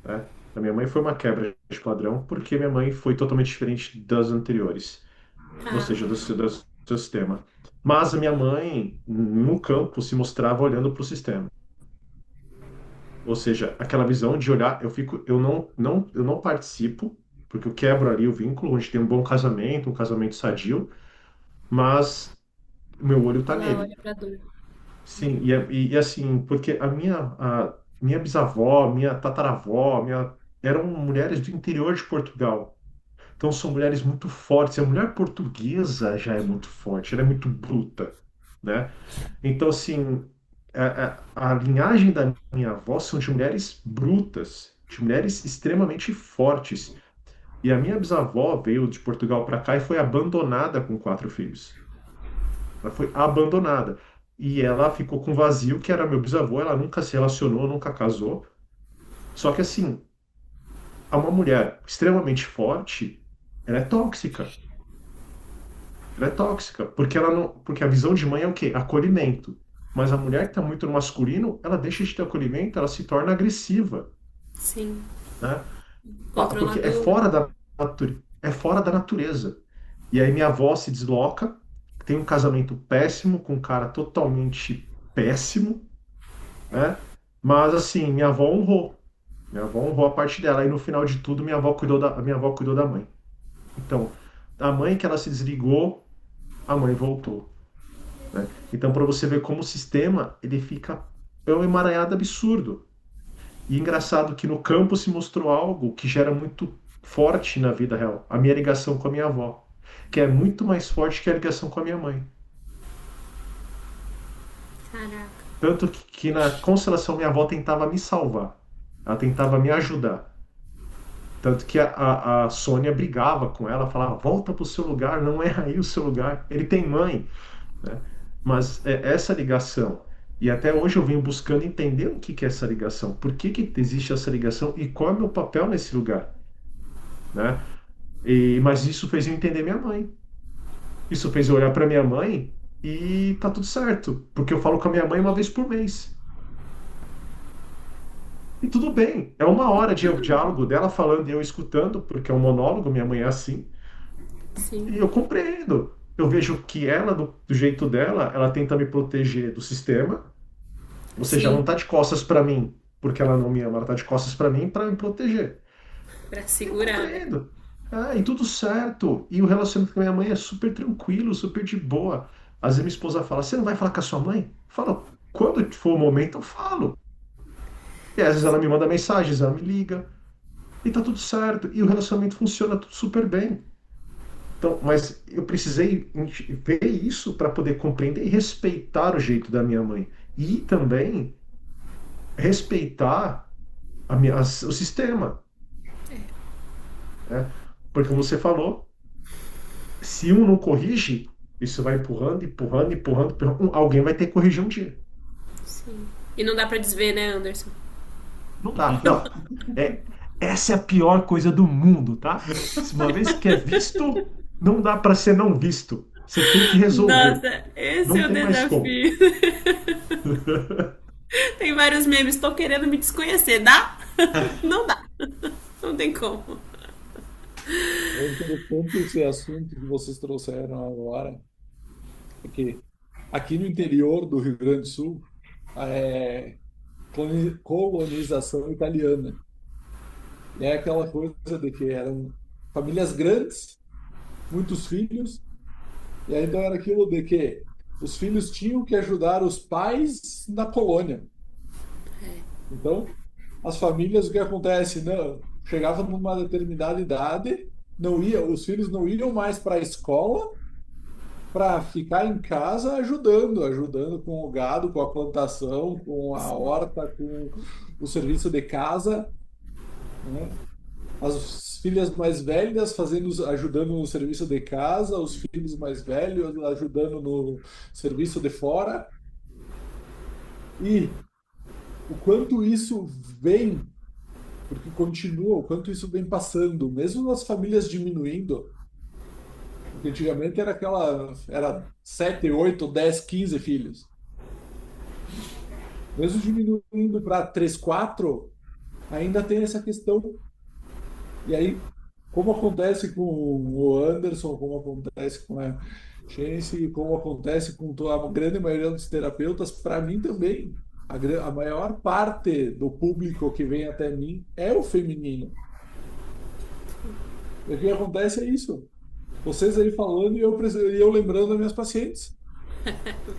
né? A minha mãe foi uma quebra de padrão porque minha mãe foi totalmente diferente das anteriores, ou Ah, seja, do seu sistema. Mas a minha mãe, no campo, se mostrava olhando para o sistema. Ou seja, aquela visão de olhar, eu não participo, porque eu quebro ali o vínculo, onde tem um bom casamento, um casamento sadio, mas o meu olho está ela olha nele. pra dor. Sim, e assim, porque a minha bisavó, minha tataravó, eram mulheres do interior de Portugal. Então são mulheres muito fortes. A mulher portuguesa já é muito forte, ela é muito bruta, né? Então, assim, a linhagem da minha avó são de mulheres brutas, de mulheres extremamente fortes. E a minha bisavó veio de Portugal para cá e foi abandonada com 4 filhos. Ela foi abandonada. E ela ficou com um vazio, que era meu bisavô. Ela nunca se relacionou, nunca casou. Só que, assim, uma mulher extremamente forte, ela é tóxica. Ela é tóxica, porque ela não, porque a visão de mãe é o quê? Acolhimento. Mas a mulher que está muito no masculino, ela deixa de ter acolhimento, ela se torna agressiva, Sim, né? Porque controladora. é fora da natureza. E aí minha avó se desloca, tem um casamento péssimo com um cara totalmente péssimo, né? Mas assim, minha avó honrou. Minha avó honrou a parte dela. E no final de tudo, minha avó cuidou da mãe. Então, a mãe que ela se desligou, a mãe voltou, né? Então, para você ver como o sistema ele fica é um emaranhado absurdo. E engraçado que no campo se mostrou algo que já era muito forte na vida real, a minha ligação com a minha avó, que é muito mais forte que a ligação com a minha mãe. Caraca. Tanto que na constelação minha avó tentava me salvar, ela tentava me ajudar. Tanto que a Sônia brigava com ela, falava: volta para o seu lugar, não é aí o seu lugar. Ele tem mãe, né? Mas é essa ligação. E até hoje eu venho buscando entender o que que é essa ligação, por que que existe essa ligação e qual é o meu papel nesse lugar, né? Mas isso fez eu entender minha mãe. Isso fez eu olhar para minha mãe e tá tudo certo, porque eu falo com a minha mãe uma vez por mês. E tudo bem, é uma hora de diálogo dela falando e eu escutando, porque é um monólogo, minha mãe é assim. Sim, E eu compreendo. Eu vejo que ela, do jeito dela, ela tenta me proteger do sistema. Ou seja, ela não sim, tá de costas para mim porque ela não me ama, ela tá de costas para mim para me proteger. pra E eu segurar, né? compreendo. Ah, e tudo certo. E o relacionamento com a minha mãe é super tranquilo, super de boa. Às vezes minha esposa fala: Você não vai falar com a sua mãe? Fala, quando for o momento, eu falo. E às vezes ela me manda mensagens, ela me liga. E tá tudo certo. E o relacionamento funciona tudo super bem. Então, mas eu precisei ver isso para poder compreender e respeitar o jeito da minha mãe. E também respeitar o sistema, né? Porque como você falou, se um não corrige, isso vai empurrando, empurrando, empurrando, empurrando. Alguém vai ter que corrigir um dia. Sim. E não dá pra desver, né, Anderson? Não dá. Não. É, essa é a pior coisa do mundo, tá? Se uma vez que é visto, não dá para ser não visto. Você tem que resolver. Nossa, esse Não é o tem mais como. desafio. Tem vários memes, tô querendo me desconhecer, dá? Não dá. Não tem como. É interessante esse assunto que vocês trouxeram agora, porque aqui no interior do Rio Grande do Sul, é colonização italiana. E é aquela coisa de que eram famílias grandes, muitos filhos, e aí então era aquilo de que os filhos tinham que ajudar os pais na colônia. Então, as famílias, o que acontece? Não, chegava numa determinada idade, não ia, os filhos não iam mais para a escola para ficar em casa ajudando com o gado, com a plantação, com a horta, com o serviço de casa, né? As filhas mais velhas ajudando no serviço de casa, os filhos mais velhos ajudando no serviço de fora. E o quanto isso vem, porque continua, o quanto isso vem passando, mesmo nas famílias diminuindo, porque antigamente era 7, 8, 10, 15 filhos. Mesmo diminuindo para 3, 4, ainda tem essa questão. E aí, como acontece com o Anderson, como acontece com a Chance, como acontece com a grande maioria dos terapeutas, para mim também, a maior parte do público que vem até mim é o feminino. E o que acontece é isso. Vocês aí falando e eu lembrando das minhas pacientes.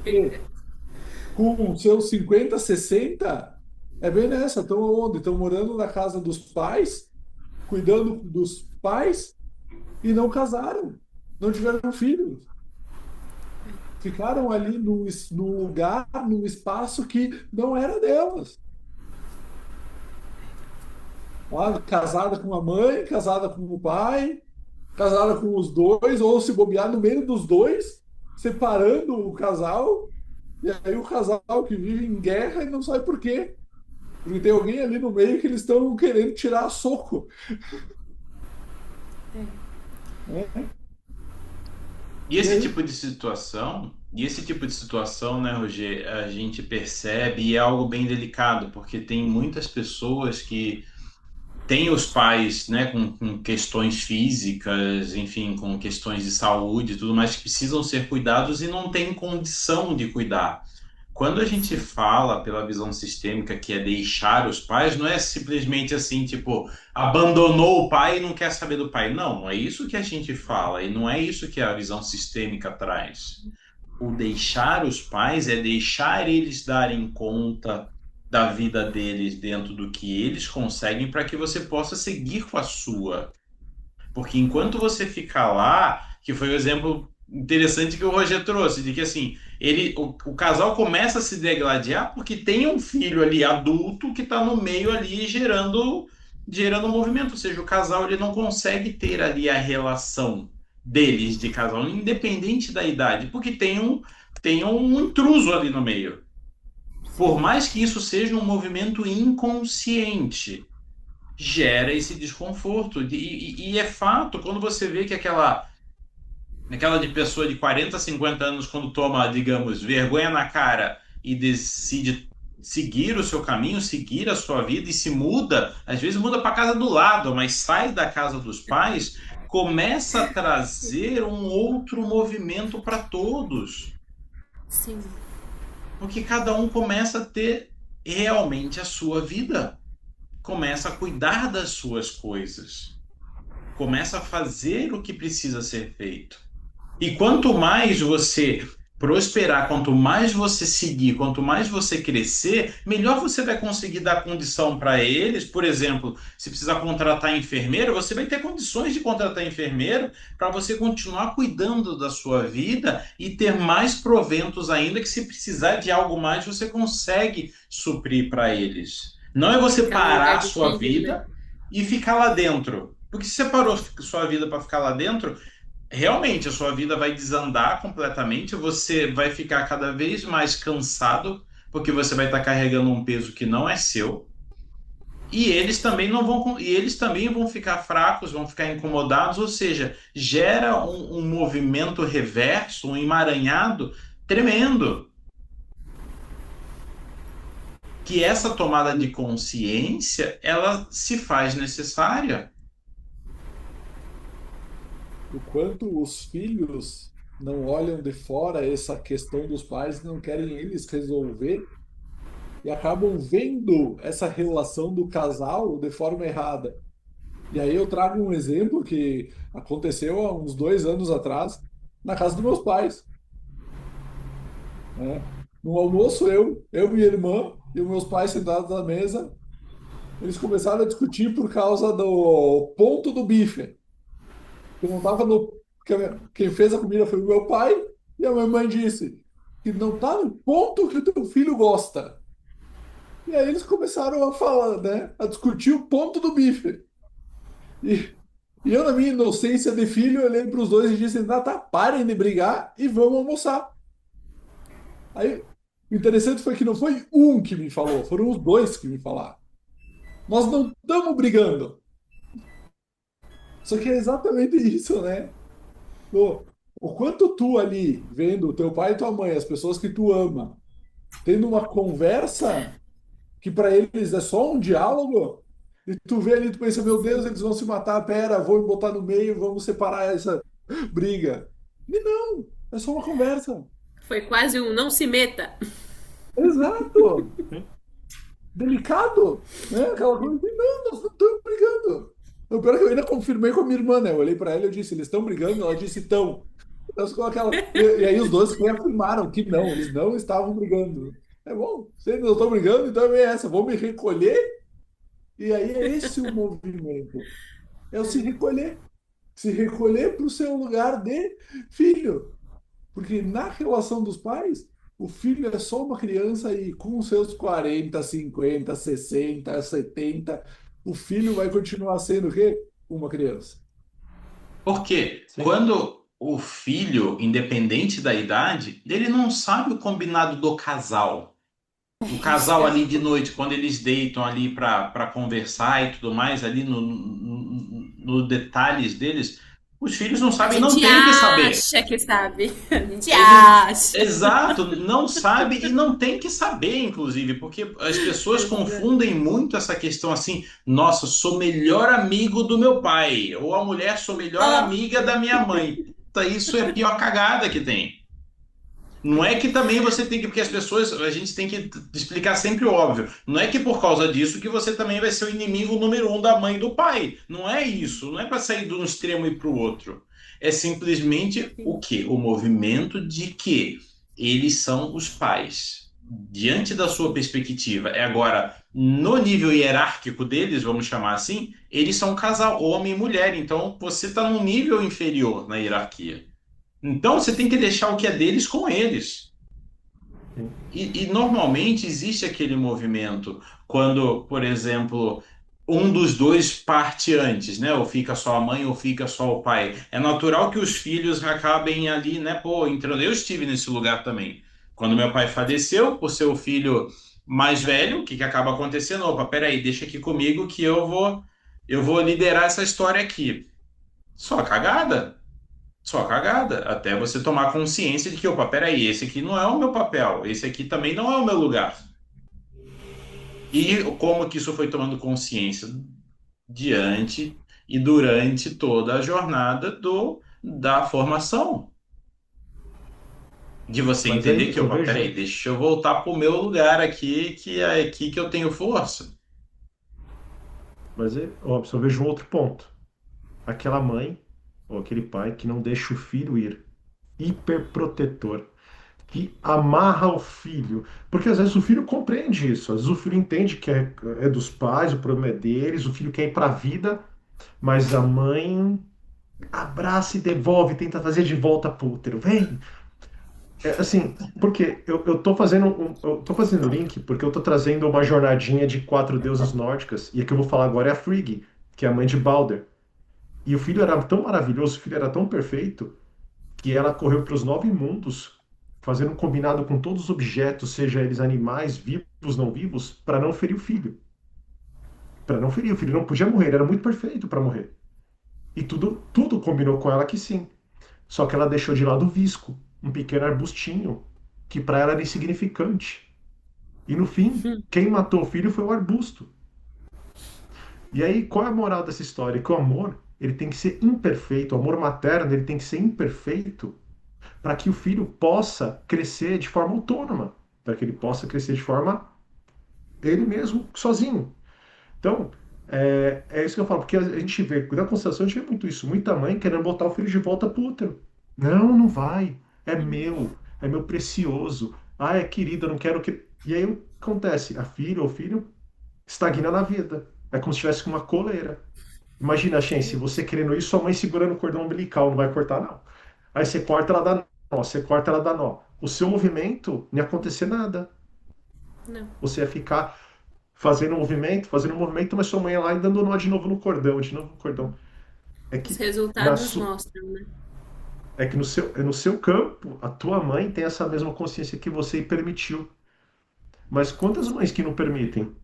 E com seus 50, 60, é bem nessa. Estão onde? Estão morando na casa dos pais, cuidando dos pais e não casaram, não tiveram filhos. Ficaram ali no lugar, num espaço que não era delas. Lá, casada com a mãe, casada com o pai, casada com os dois, ou se bobear no meio dos dois, separando o casal, e aí o casal que vive em guerra e não sabe por quê. Porque tem alguém ali no meio que eles estão querendo tirar a soco. Né? E E esse aí, tipo de situação, né, Roger, a gente percebe e é algo bem delicado, porque tem muitas pessoas que têm os pais, né, com questões físicas, enfim, com questões de saúde e tudo mais, que precisam ser cuidados e não têm condição de cuidar. Quando a gente fala pela visão sistêmica que é deixar os pais, não é simplesmente assim, tipo, abandonou o pai e não quer saber do pai. Não, não é isso que a gente fala e não é isso que a visão sistêmica traz. O deixar os pais é deixar eles darem conta da vida deles dentro do que eles conseguem para que você possa seguir com a sua. Porque enquanto você ficar lá, que foi o exemplo interessante que o Roger trouxe, de que assim, o casal começa a se degladiar porque tem um filho ali adulto que está no meio ali gerando movimento, ou seja, o casal ele não consegue ter ali a relação deles de casal, independente da idade, porque tem um intruso ali no meio. Por Sim. mais que isso seja um movimento inconsciente, gera esse desconforto. E é fato, quando você vê que aquela de pessoa de 40, 50 anos, quando toma, digamos, vergonha na cara e decide seguir o seu caminho, seguir a sua vida e se muda, às vezes muda para a casa do lado, mas sai da casa dos pais, começa a trazer um outro movimento para todos. Sim. Porque cada um começa a ter realmente a sua vida, começa a cuidar das suas coisas, começa a fazer o que precisa ser feito. E quanto mais você prosperar, quanto mais você seguir, quanto mais você crescer, melhor você vai conseguir dar condição para eles. Por exemplo, se precisar contratar enfermeiro, você vai ter condições de contratar enfermeiro para você continuar cuidando da sua vida e ter mais proventos ainda, que se precisar de algo mais, você consegue suprir para eles. Não é você Ficar no parar lugar a do sua filho, né? vida e ficar lá dentro. Porque se você parou a sua vida para ficar lá dentro, realmente a sua vida vai desandar completamente, você vai ficar cada vez mais cansado, porque você vai estar carregando um peso que não é seu, e eles também não vão, e eles também vão ficar fracos, vão ficar incomodados, ou seja, gera um movimento reverso, um emaranhado tremendo, que essa tomada de consciência, ela se faz necessária. O quanto os filhos não olham de fora essa questão dos pais, não querem eles resolver e acabam vendo essa relação do casal de forma errada. E aí eu trago um exemplo que aconteceu há uns 2 anos atrás na casa dos meus pais, né? No almoço, eu e minha irmã e os meus pais sentados na mesa, eles começaram a discutir por causa do ponto do bife. Eu não tava no. Quem fez a comida foi o meu pai, e a minha mãe disse que não tá no ponto que o teu filho gosta. E aí eles começaram a falar, né? A discutir o ponto do bife. E, e eu, na minha inocência de filho, olhei para os dois e disse: ah, tá, parem de brigar e vamos almoçar. Aí o interessante foi que não foi um que me falou, foram os dois que me falaram. Nós não estamos brigando. Só que é exatamente isso, né? O quanto tu ali, vendo o teu pai e tua mãe, as pessoas que tu ama, tendo uma conversa que para eles é só um diálogo, e tu vê ali, tu pensa, meu Deus, Sim. eles vão se matar, pera, vou me botar no meio, vamos separar essa briga. E não, é só uma conversa. Foi quase um não se meta. Exato. Delicado, né? Aquela coisa de, não, nós não estamos brigando. O pior é que eu ainda confirmei com a minha irmã, né? Eu olhei para ela e eu disse, eles estão brigando? Ela disse, estão. Então, ficou aquela... e aí os dois reafirmaram que não, eles não estavam brigando. É bom, se eles não estão brigando, então é essa, vou me recolher. E aí é esse o movimento. É o se recolher para o seu lugar de filho. Porque na relação dos pais, o filho é só uma criança e com os seus 40, 50, 60, 70, o filho vai continuar sendo o quê? Uma criança. Porque Sim. quando o filho, independente da idade, ele não sabe o combinado do casal. O Isso que casal eu ia ali de falar. noite, quando eles deitam ali para conversar e tudo mais, ali no detalhes deles, os filhos não A sabem, não gente têm que saber. acha que sabe. A gente Eles, acha. exato, não sabe e não tem que saber, inclusive, porque as pessoas Exato. confundem muito essa questão assim, nossa, sou melhor amigo do meu pai, ou a mulher sou melhor Ó, amiga da minha mãe. Tá, isso é a pior cagada que tem. Não é que também você tem que, porque as pessoas, a gente tem que explicar sempre o óbvio. Não é que por causa disso que você também vai ser o inimigo número um da mãe e do pai. Não é isso. Não é para sair de um extremo e para o outro. É simplesmente o sim. quê? O movimento de que eles são os pais. diante da sua perspectiva. É agora, no nível hierárquico deles, vamos chamar assim, eles são um casal, homem e mulher. Então, você está num nível inferior na hierarquia. Então, você tem que deixar o que é deles com eles. Sim. E normalmente existe aquele movimento quando, por exemplo, um dos dois parte antes, né? Ou fica só a mãe ou fica só o pai. É natural que os filhos acabem ali, né? Pô, entrando. Eu estive nesse lugar também. Quando meu pai faleceu, por ser o filho mais velho, o que que acaba acontecendo? Opa, peraí, deixa aqui comigo que eu vou liderar essa história aqui. Só cagada. Só cagada, até você tomar consciência de que, opa, peraí, esse aqui não é o meu papel, esse aqui também não é o meu lugar. E como que isso foi tomando consciência diante e durante toda a jornada da formação. De você Mas entender aí que, eu opa, vejo, peraí, deixa eu voltar pro meu lugar aqui, que é aqui que eu tenho força. mas aí, Robson, eu vejo um outro ponto. Aquela mãe ou aquele pai que não deixa o filho ir, hiperprotetor, que amarra o filho, porque às vezes o filho compreende isso, às vezes o filho entende que é dos pais, o problema é deles, o filho quer ir para a vida, mas a mãe abraça e devolve, tenta trazer de volta pro útero. Vem! É, assim, porque eu tô fazendo eu tô fazendo link porque eu tô trazendo uma jornadinha de quatro deusas nórdicas, e a que eu vou falar agora é a Frigg, que é a mãe de Balder. E o filho era tão maravilhoso, o filho era tão perfeito, que ela correu para os nove mundos, fazendo um combinado com todos os objetos, seja eles animais, vivos, não vivos, para não ferir o filho. Para não ferir, o filho não podia morrer, ele era muito perfeito para morrer. E tudo combinou com ela que sim. Só que ela deixou de lado o visco, um pequeno arbustinho, que para ela era insignificante. E no fim, quem matou o filho foi o arbusto. E aí, qual é a moral dessa história? Que o amor, ele tem que ser imperfeito, o amor materno, ele tem que ser imperfeito para que o filho possa crescer de forma autônoma, para que ele possa crescer de forma ele mesmo, sozinho. Então, é isso que eu falo, porque a gente vê, na constelação a gente vê muito isso, muita mãe querendo botar o filho de volta pro útero. Não, não vai, é meu precioso, ah, é querido, eu não quero que... E aí o que acontece? A filha ou o filho estagna na vida, é como se tivesse uma coleira. Imagina, Shen, se você querendo isso, sua mãe segurando o cordão umbilical, não vai cortar, não. Aí você corta, ela dá nó, você corta, ela dá nó. O seu movimento não ia acontecer nada. Não. Você ia ficar fazendo um movimento, mas sua mãe ia lá e dando nó de novo no cordão, de novo no cordão. É Os que, na resultados su... mostram, né? é que no seu campo, a tua mãe tem essa mesma consciência que você e permitiu. Mas quantas mães que não permitem?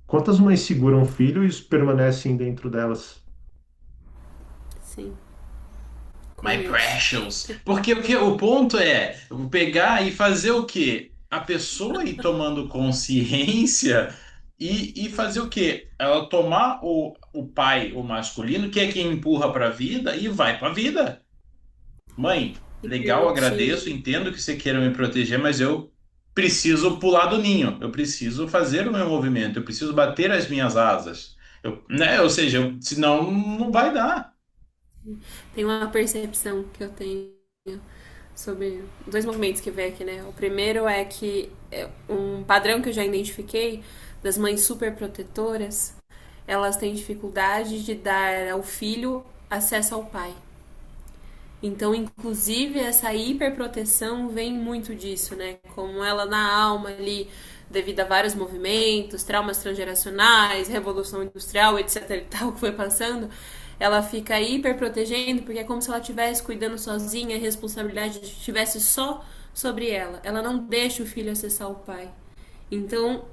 Quantas mães seguram o filho e permanecem dentro delas? Sim, My conheço. precious. Porque o ponto é pegar e fazer o quê? A pessoa ir tomando consciência e fazer o quê? Ela tomar o pai, o masculino, que é quem empurra para a vida, e vai para a vida. Mãe, E legal, agradeço, permitir. entendo que você queira me proteger, mas eu preciso pular do ninho, eu preciso fazer o meu movimento, eu preciso bater as minhas asas. Né? Ou seja, senão não vai dar. Tem uma percepção que eu tenho sobre dois movimentos que vem aqui, né? O primeiro é que um padrão que eu já identifiquei das mães super protetoras, elas têm dificuldade de dar ao filho acesso ao pai. Então, inclusive, essa hiperproteção vem muito disso, né? Como ela na alma ali, devido a vários movimentos, traumas transgeracionais, revolução industrial, etc e tal, que foi passando, ela fica hiperprotegendo, porque é como se ela estivesse cuidando sozinha, a responsabilidade estivesse só sobre ela. Ela não deixa o filho acessar o pai. Então,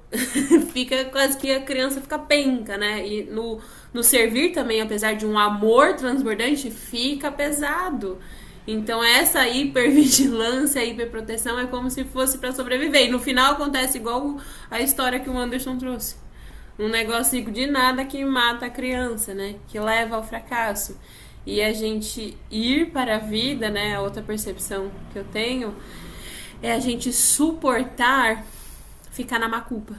fica quase que a criança fica penca, né? E no servir também, apesar de um amor transbordante, fica pesado. Então, essa hipervigilância, hiperproteção é como se fosse para sobreviver. E no final acontece igual a história que o Anderson trouxe. Um negócio de nada que mata a criança, né? Que leva ao fracasso. E a gente ir para a vida, né? A outra percepção que eu tenho é a gente suportar ficar na macupa.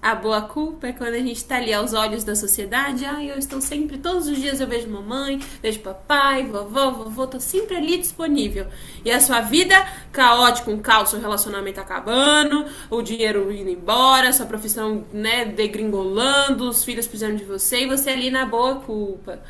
A boa culpa é quando a gente tá ali aos olhos da sociedade. Ah, eu estou sempre, todos os dias eu vejo mamãe, vejo papai, vovó, vovô, tô sempre ali disponível. E a sua vida caótica, um caos, seu relacionamento acabando, o dinheiro indo embora, sua profissão, né, degringolando, os filhos precisando de você e você ali na boa culpa.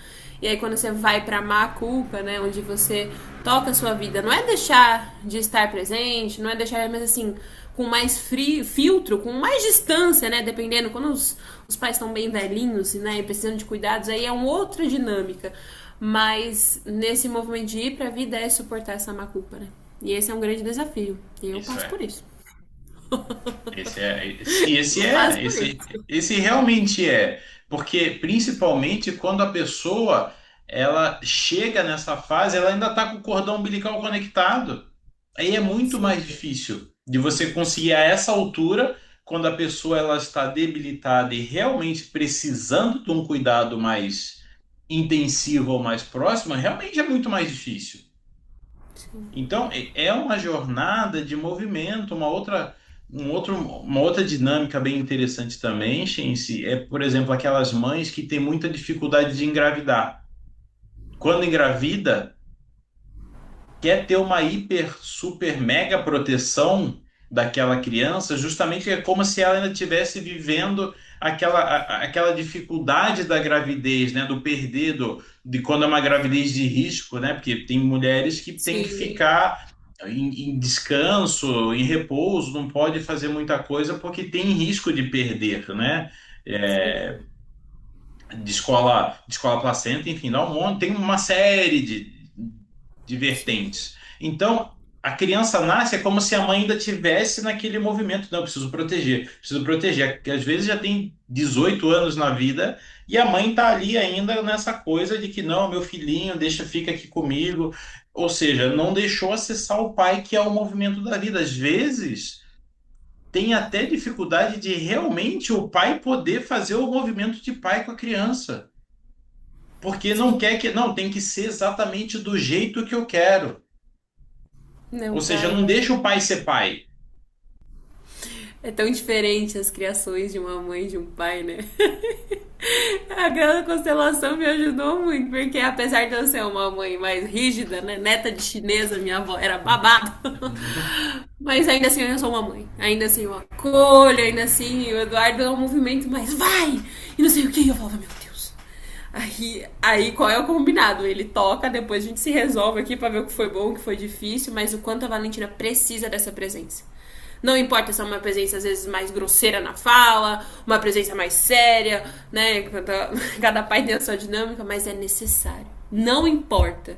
E aí quando você vai pra má culpa, né, onde você toca a sua vida, não é deixar de estar presente, não é deixar, mas assim, com mais filtro, com mais distância, né, dependendo, quando os pais estão bem velhinhos, né, e precisando de cuidados, aí é uma outra dinâmica. Mas nesse movimento de ir pra vida é suportar essa má culpa, né? E esse é um grande desafio. E eu Isso passo é. por isso. Esse Eu passo é, por esse, isso. esse realmente é, porque principalmente quando a pessoa ela chega nessa fase, ela ainda está com o cordão umbilical conectado. Aí é muito Sim, mais difícil de você conseguir a essa altura, quando a pessoa ela está debilitada e realmente precisando de um cuidado mais intensivo ou mais próximo, realmente é muito mais difícil. sim. Então, é uma jornada de movimento, uma outra dinâmica bem interessante também, Shensi, é, por exemplo, aquelas mães que têm muita dificuldade de engravidar. Quando engravida, quer ter uma hiper, super, mega proteção daquela criança, justamente é como se ela ainda estivesse vivendo aquela dificuldade da gravidez, né, do perder, de quando é uma gravidez de risco, né, porque tem mulheres que têm que Sim, ficar em descanso, em repouso, não pode fazer muita coisa porque tem risco de perder, né? sim. É, de escola placenta, enfim, dá um monte, tem uma série de Sim. vertentes. Então, a criança nasce é como se a mãe ainda tivesse naquele movimento. Não, eu preciso proteger, preciso proteger. Porque às vezes já tem 18 anos na vida e a mãe está ali ainda nessa coisa de que não, meu filhinho, deixa, fica aqui comigo. Ou seja, não deixou acessar o pai, que é o movimento da vida. Às vezes tem até dificuldade de realmente o pai poder fazer o movimento de pai com a criança. Porque não Sim. quer que. Não, tem que ser exatamente do jeito que eu quero. Não Ou seja, vai. não deixa o pai ser pai. É tão diferente as criações de uma mãe e de um pai, né? Aquela constelação me ajudou muito, porque apesar de eu ser uma mãe mais rígida, né? Neta de chinesa, minha avó era babado. Mas ainda assim eu sou uma mãe. Ainda assim eu acolho, ainda assim o Eduardo é um movimento mais vai! E não sei o que. E eu falava, meu Deus. Aí qual é o combinado? Ele toca, depois a gente se resolve aqui pra ver o que foi bom, o que foi difícil, mas o quanto a Valentina precisa dessa presença. Não importa se é uma presença às vezes mais grosseira na fala, uma presença mais séria, né? Cada pai tem a sua dinâmica, mas é necessário. Não importa.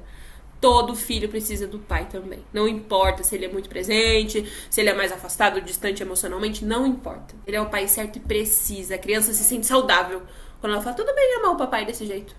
Todo filho precisa do pai também. Não importa se ele é muito presente, se ele é mais afastado, distante emocionalmente, não importa. Ele é o pai certo e precisa. A criança se sente saudável quando ela fala, tudo bem amar o papai desse jeito.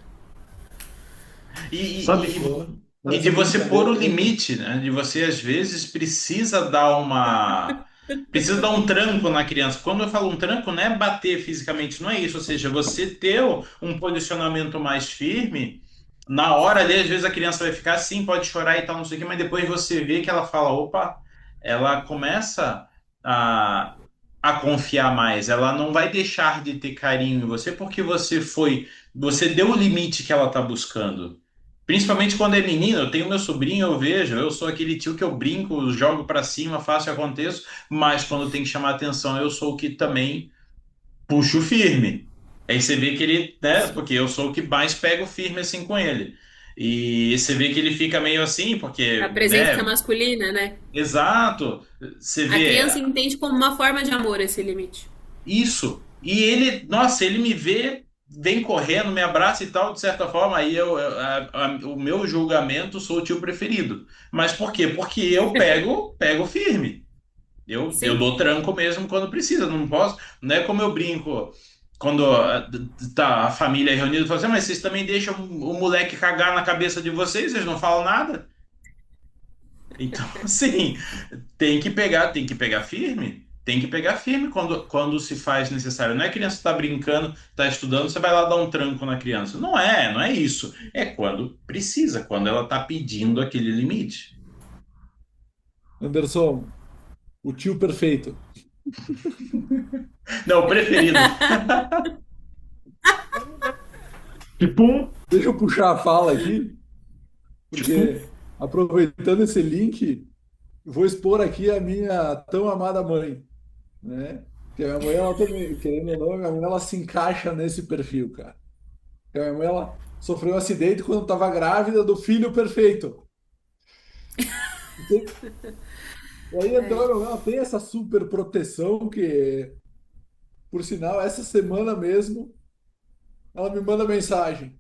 E, Sabe, e, e, e Nessa de você pôr o brincadeira, limite, né? De você, às vezes, precisa dar uma. Precisa dar um tranco na criança. Quando eu falo um tranco, não é bater fisicamente, não é isso. Ou seja, você ter um posicionamento mais firme, na hora ali, às vezes a criança vai ficar assim, pode chorar e tal, não sei o quê, mas depois você vê que ela fala, opa, ela começa a, a confiar mais. Ela não vai deixar de ter carinho em você porque você deu o limite que ela está buscando. Principalmente quando é menino, eu tenho meu sobrinho, eu vejo, eu sou aquele tio que eu brinco, jogo pra cima, faço e aconteço, mas quando tem que chamar atenção, eu sou o que também puxo firme. Aí você vê que ele, né, Sim. porque eu sou o que mais pego firme assim com ele. E você vê que ele fica meio assim, A porque, presença né, masculina, né? exato, você A vê criança entende como uma forma de amor esse limite. isso. E ele, nossa, ele me vê, vem correndo, me abraça e tal, de certa forma, aí o meu julgamento sou o tio preferido. Mas por quê? Porque eu pego firme. Eu Sim. dou tranco mesmo quando precisa, não posso. Não é como eu brinco quando tá a família reunida e fala assim, mas vocês também deixam o moleque cagar na cabeça de vocês não falam nada? Então, assim, tem que pegar firme. Tem que pegar firme quando se faz necessário. Não é que a criança está brincando, está estudando, você vai lá dar um tranco na criança. Não é isso. É quando precisa, quando ela está pedindo aquele limite. Anderson, o tio perfeito. Não, o preferido. Tipo um, Deixa eu puxar a fala aqui, tipo um. porque aproveitando esse link, vou expor aqui a minha tão amada mãe, né? Que a minha mãe, ela também, querendo ou não, a minha mãe, ela se encaixa nesse perfil, cara. Que a minha mãe, ela sofreu um acidente quando estava grávida do filho perfeito. E aí, então, a minha mãe, ela tem essa super proteção que, por sinal, essa semana mesmo, ela me manda mensagem.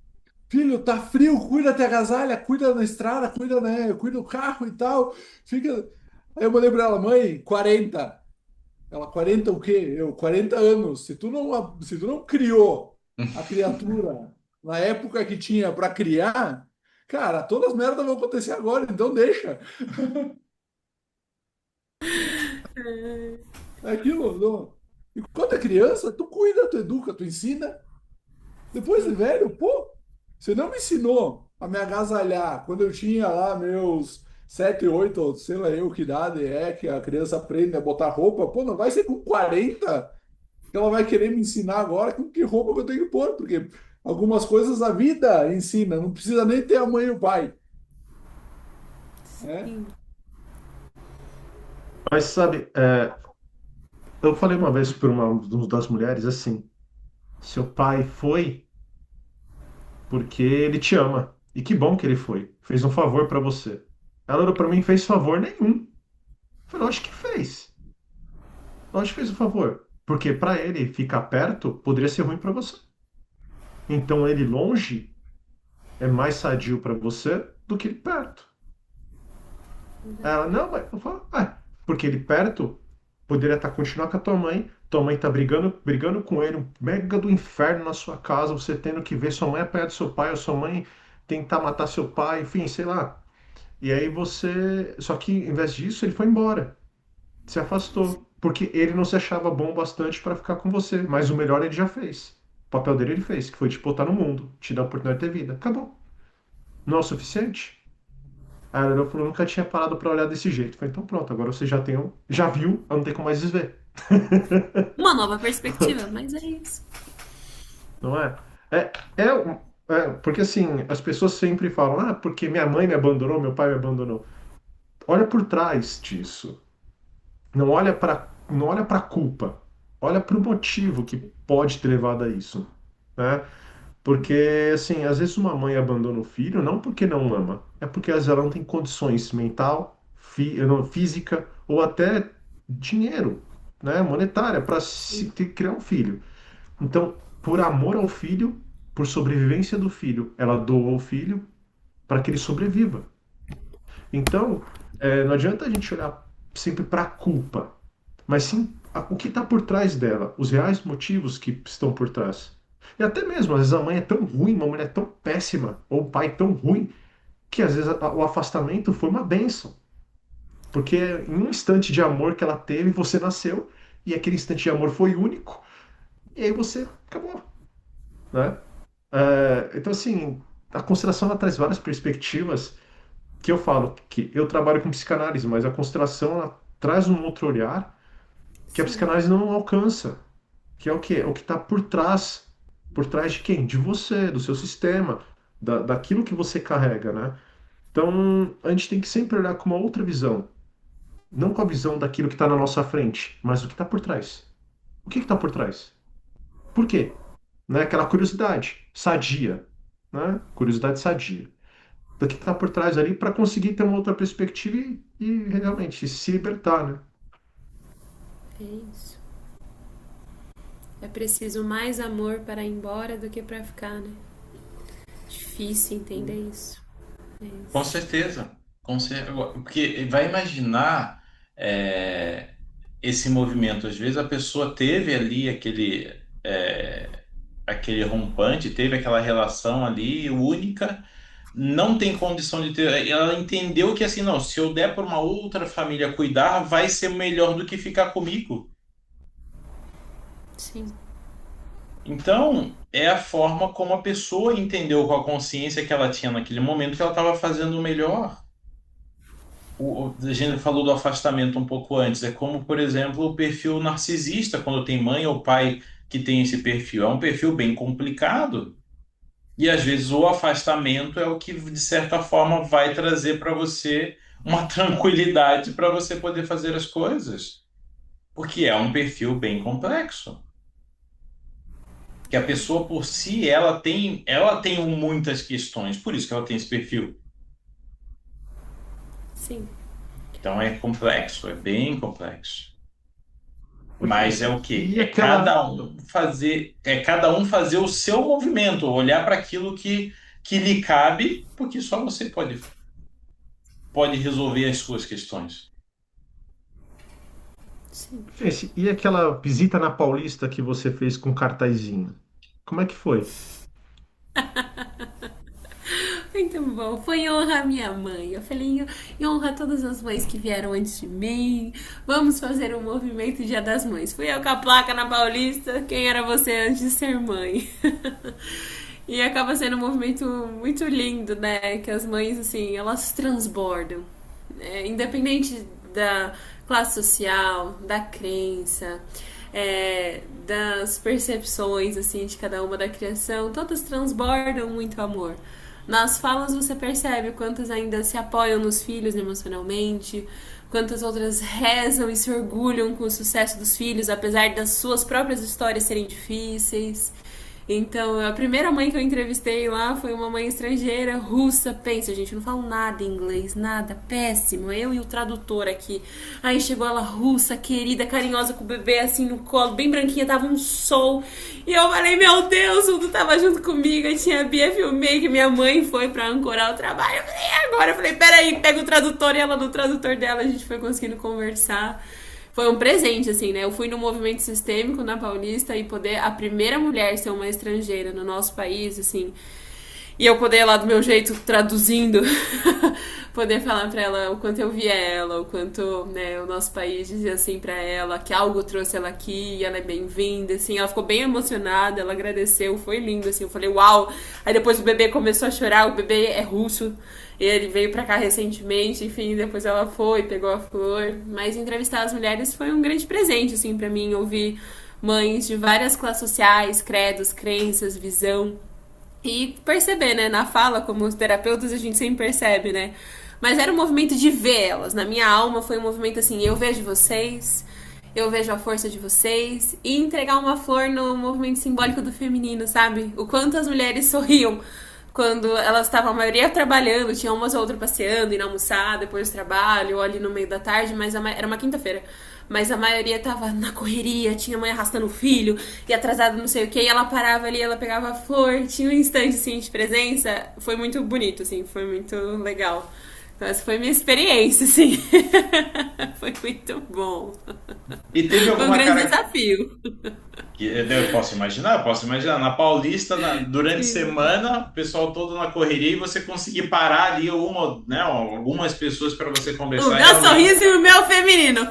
Filho, tá frio, cuida, te agasalha, cuida na estrada, cuida, né, cuida do carro e tal. Fica. Aí eu mandei pra ela, mãe, 40. Ela, 40 o quê? Eu, 40 anos. Se tu não criou a criatura na época que tinha pra criar, cara, todas as merdas vão acontecer agora, então deixa. É aquilo, não. E quando é criança, tu cuida, tu educa, tu ensina. Depois de Sim. velho, pô, você não me ensinou a me agasalhar quando eu tinha lá meus 7, 8, ou sei lá eu que idade é que a criança aprende a botar roupa. Pô, não vai ser com 40 que ela vai querer me ensinar agora com que roupa que eu tenho que pôr, porque algumas coisas a vida ensina, não precisa nem ter a mãe e o pai, né? Sim. Mas sabe, eu falei uma vez para uma das mulheres assim: seu pai foi porque ele te ama. E que bom que ele foi. Fez um favor para você. Ela olhou para mim e fez favor nenhum. Eu falei, acho que fez. Acho que fez um favor. Porque para ele ficar perto poderia ser ruim para você. Então ele longe é mais sadio para você do que ele perto. Ela, não, mas eu falo, porque ele perto poderia estar continuando com a tua mãe tá brigando com ele, um mega do inferno na sua casa, você tendo que ver sua mãe apanhar do seu pai, ou sua mãe tentar matar seu pai, enfim, sei lá. E aí você. Só que em vez disso, ele foi embora, se afastou, porque ele não se achava bom bastante para ficar com você, mas o melhor ele já fez. O papel dele ele fez, que foi te botar no mundo, te dar a oportunidade de ter vida. Acabou. Não é o suficiente? Aí ela falou, nunca tinha parado para olhar desse jeito. Eu falei, então pronto, agora você já tem já viu, não tem como mais desver. Uma nova perspectiva, mas é isso. Não é? É, porque assim, as pessoas sempre falam, porque minha mãe me abandonou, meu pai me abandonou. Olha por trás disso. Não olha para culpa. Olha para o motivo que pode ter levado a isso, né? Porque assim, às vezes uma mãe abandona o filho não porque não ama, é porque às vezes ela não tem condições mental, não, física ou até dinheiro, né, monetária para se criar um filho. Então, por amor ao filho, por sobrevivência do filho, ela doa o filho para que ele sobreviva. Então, não adianta a gente olhar sempre para a culpa, mas sim o que está por trás dela, os reais motivos que estão por trás. E até mesmo, às vezes a mãe é tão ruim, uma mulher tão péssima, ou o pai tão ruim, que às vezes o afastamento foi uma bênção. Porque em um instante de amor que ela teve, você nasceu, e aquele instante de amor foi único, e aí você acabou, né? Então, assim, a constelação ela traz várias perspectivas que eu falo que eu trabalho com psicanálise, mas a constelação ela traz um outro olhar que a Sim. psicanálise não alcança, que é o quê? É o que está por trás de quem? De você, do seu sistema, daquilo que você carrega, né? Então, a gente tem que sempre olhar com uma outra visão, não com a visão daquilo que está na nossa frente, mas do que está por trás. O que está por trás? Por quê? Né? Aquela curiosidade sadia, né? Curiosidade sadia. Do que está por trás ali para conseguir ter uma outra perspectiva e realmente se libertar, né? É isso. É preciso mais amor para ir embora do que para ficar, né? Difícil entender isso. É Com isso. certeza. Porque vai imaginar é, esse movimento. Às vezes a pessoa teve ali aquele rompante, teve aquela relação ali única, não tem condição de ter. Ela entendeu que assim, não, se eu der para uma outra família cuidar, vai ser melhor do que ficar comigo. Sim. Então, é a forma como a pessoa entendeu com a consciência que ela tinha naquele momento que ela estava fazendo o melhor. A gente falou do afastamento um pouco antes. É como, por exemplo, o perfil narcisista, quando tem mãe ou pai que tem esse perfil. É um perfil bem complicado. E às vezes o afastamento é o que, de certa forma, vai trazer para você uma tranquilidade para você poder fazer as coisas. Porque é um perfil bem complexo. Que a pessoa por si, ela tem muitas questões, por isso que ela tem esse perfil. Sim. Então é complexo, é bem complexo. Poxa, Mas é o quê? e aquela. É cada um fazer o seu movimento, olhar para aquilo que lhe cabe, porque só você pode resolver as suas questões. Sim. Gente, e aquela visita na Paulista que você fez com cartazinho? Como é que foi? Muito bom. Foi em honra à minha mãe. Eu falei em honra a todas as mães que vieram antes de mim. Vamos fazer um movimento Dia das Mães. Fui eu com a placa na Paulista. Quem era você antes de ser mãe? E acaba sendo um movimento muito lindo, né? Que as mães, assim, elas transbordam. Independente da classe social, da crença, das percepções, assim, de cada uma da criação, todas transbordam muito amor. Nas falas você percebe quantas ainda se apoiam nos filhos emocionalmente, quantas outras rezam e se orgulham com o sucesso dos filhos, apesar das suas próprias histórias serem difíceis. Então, a primeira mãe que eu entrevistei lá foi uma mãe estrangeira, russa. Pensa, gente, eu não falo nada em inglês, nada, péssimo. Eu e o tradutor aqui. Aí chegou ela russa, querida, carinhosa, com o bebê assim no colo, bem branquinha, tava um sol. E eu falei, meu Deus, o Dudu tava junto comigo. Aí tinha a Bia, filmei que minha mãe foi pra ancorar o trabalho. Eu falei, e agora? Eu falei, peraí, pega o tradutor, e ela no tradutor dela, a gente foi conseguindo conversar. Foi um presente, assim, né? Eu fui no movimento sistêmico na Paulista e poder a primeira mulher ser uma estrangeira no nosso país, assim, e eu poder lá do meu jeito traduzindo, poder falar pra ela o quanto eu via ela, o quanto, né, o nosso país dizia assim pra ela que algo trouxe ela aqui, e ela é bem-vinda, assim, ela ficou bem emocionada, ela agradeceu, foi lindo, assim, eu falei, uau! Aí depois o bebê começou a chorar, o bebê é russo, ele veio pra cá recentemente, enfim, depois ela foi, pegou a flor. Mas entrevistar as mulheres foi um grande presente, assim, pra mim, ouvir mães de várias classes sociais, credos, crenças, visão. E perceber, né, na fala, como os terapeutas a gente sempre percebe, né? Mas era um movimento de ver elas. Na minha alma foi um movimento assim, eu vejo vocês, eu vejo a força de vocês. E entregar uma flor no movimento simbólico do feminino, sabe? O quanto as mulheres sorriam quando elas estavam, a maioria trabalhando, tinha umas ou outras passeando, indo almoçar depois do trabalho, ou ali no meio da tarde, mas era uma quinta-feira. Mas a maioria tava na correria, tinha mãe arrastando o filho, e atrasada não sei o que, e ela parava ali, ela pegava a flor, tinha um instante, assim, de presença. Foi muito bonito, assim, foi muito legal. Então essa foi minha experiência, assim. Foi muito bom. E teve Foi um alguma grande cara desafio. que eu posso imaginar, durante a Sim. semana, o pessoal todo na correria e você conseguir parar ali né, algumas pessoas para você O conversar, meu realmente sorriso e o meu feminino.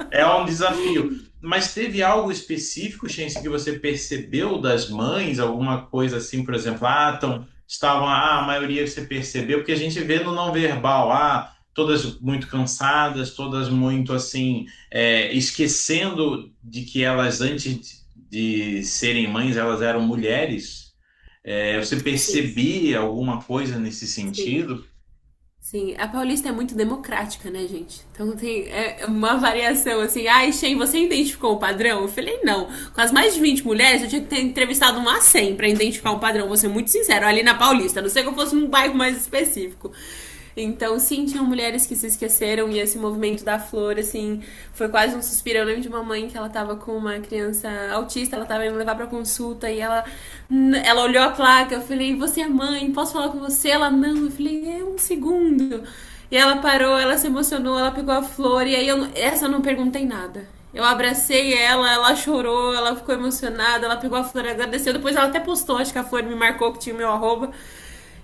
é um desafio. Mas teve algo específico, Chance, que você percebeu das mães, alguma coisa assim, por exemplo, a maioria que você percebeu, porque a gente vê no não verbal, todas muito cansadas, todas muito assim, esquecendo de que elas, antes de serem mães, elas eram mulheres. Você Sim, percebia alguma coisa nesse sim. sentido? Sim, a Paulista é muito democrática, né, gente? Então tem uma variação assim. Ai, Shen, você identificou o padrão? Eu falei, não. Com as mais de 20 mulheres, eu tinha que ter entrevistado umas 100 pra identificar um padrão. Vou ser muito sincero, ali na Paulista. A não sei que eu fosse num bairro mais específico. Então, sim, tinham mulheres que se esqueceram e esse movimento da flor, assim, foi quase um suspiro. Eu lembro de uma mãe que ela tava com uma criança autista, ela tava indo levar pra consulta e ela olhou a placa. Eu falei, você é mãe, posso falar com você? Ela, não. Eu falei, um segundo. E ela parou, ela se emocionou, ela pegou a flor e aí essa eu não perguntei nada. Eu abracei ela, ela chorou, ela ficou emocionada, ela pegou a flor, agradeceu. Depois ela até postou, acho que a flor me marcou que tinha o meu arroba.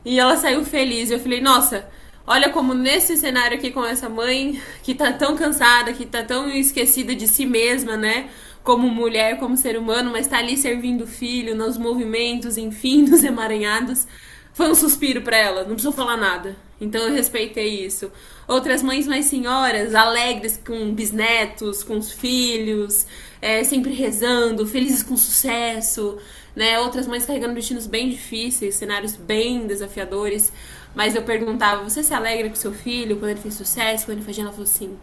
E ela saiu feliz. Eu falei, nossa, olha como nesse cenário aqui com essa mãe, que tá tão cansada, que tá tão esquecida de si mesma, né? Como mulher, como ser humano, mas tá ali servindo o filho, nos movimentos, enfim, nos emaranhados. Foi um suspiro pra ela, não precisou falar nada. Então eu respeitei isso. Outras mães mais senhoras, alegres com bisnetos, com os filhos, sempre rezando, felizes com sucesso, né? Outras mães carregando destinos bem difíceis, cenários bem desafiadores. Mas eu perguntava, você se alegra com seu filho quando ele fez sucesso, quando ele faz dinheiro? Ela falou sim.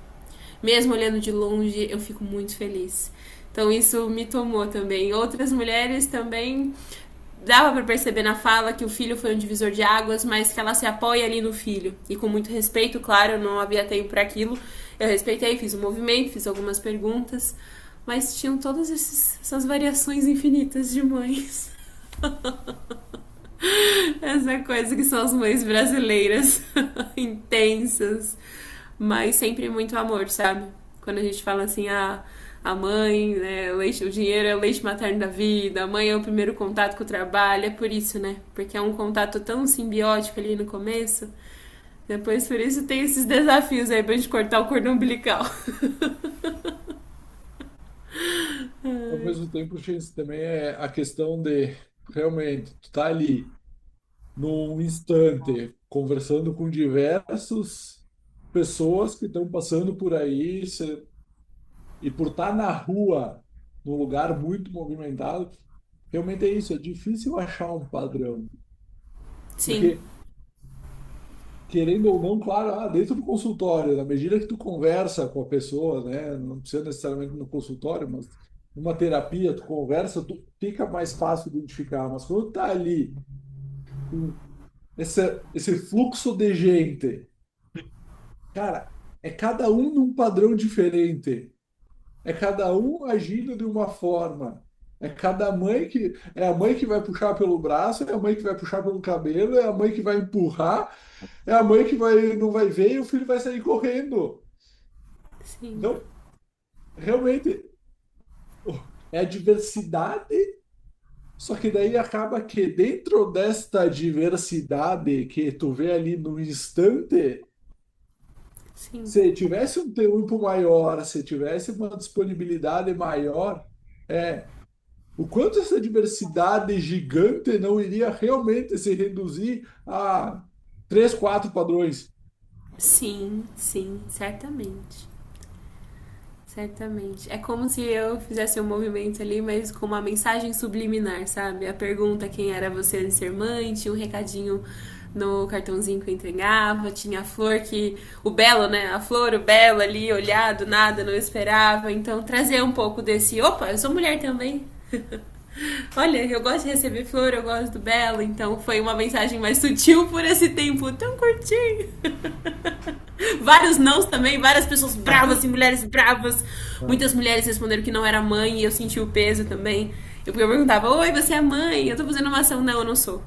Mesmo olhando de longe, eu fico muito feliz. Então isso me tomou também. Outras mulheres também dava para perceber na fala que o filho foi um divisor de águas, mas que ela se apoia ali no filho. E com muito respeito, claro, não havia tempo para aquilo. Eu respeitei, fiz um movimento, fiz algumas perguntas, mas tinham todas essas variações infinitas de mães. Essa coisa que são as mães brasileiras, intensas, mas sempre muito amor, sabe? Quando a gente fala assim, a mãe, né, o dinheiro é o leite materno da vida, a mãe é o primeiro contato com o trabalho, é por isso, né? Porque é um contato tão simbiótico ali no começo. Depois, por isso, tem esses desafios aí pra gente cortar o cordão umbilical. Ao mesmo tempo, gente, também é a questão de realmente tu tá ali num instante conversando com diversas pessoas que estão passando por aí e por estar na rua, num lugar muito movimentado, realmente é isso, é difícil achar um padrão. Sim, Porque, querendo ou não, claro, dentro do consultório, na medida que tu conversa com a pessoa, né, não precisa necessariamente no consultório, mas numa terapia, tu conversa, tu fica mais fácil de identificar. Mas quando tá ali, com esse fluxo de gente, cara, é cada um num padrão diferente. É cada um agindo de uma forma. É cada mãe que é a mãe que vai puxar pelo braço, é a mãe que vai puxar pelo cabelo, é a mãe que vai empurrar, é a mãe que vai não vai ver e o filho vai sair correndo. sim, Então, realmente é a diversidade, só que daí acaba que dentro desta diversidade que tu vê ali no instante, sim, se tivesse um tempo maior, se tivesse uma disponibilidade maior, o quanto essa diversidade gigante não iria realmente se reduzir a três, quatro padrões? sim, sim, certamente. Certamente. É como se eu fizesse um movimento ali, mas com uma mensagem subliminar, sabe? A pergunta quem era você de ser mãe, tinha um recadinho no cartãozinho que eu entregava, tinha a flor que. O belo, né? A flor, o belo ali, olhado, nada, não esperava. Então trazer um pouco desse. Opa, eu sou mulher também. Olha, eu gosto de receber flor, eu gosto do belo. Então foi uma mensagem mais sutil por esse tempo tão curtinho. Vários nãos também, várias pessoas bravas e mulheres bravas. Muitas mulheres responderam que não era mãe e eu senti o peso também. Eu perguntava, oi, você é mãe? Eu tô fazendo uma ação. Não, eu não sou.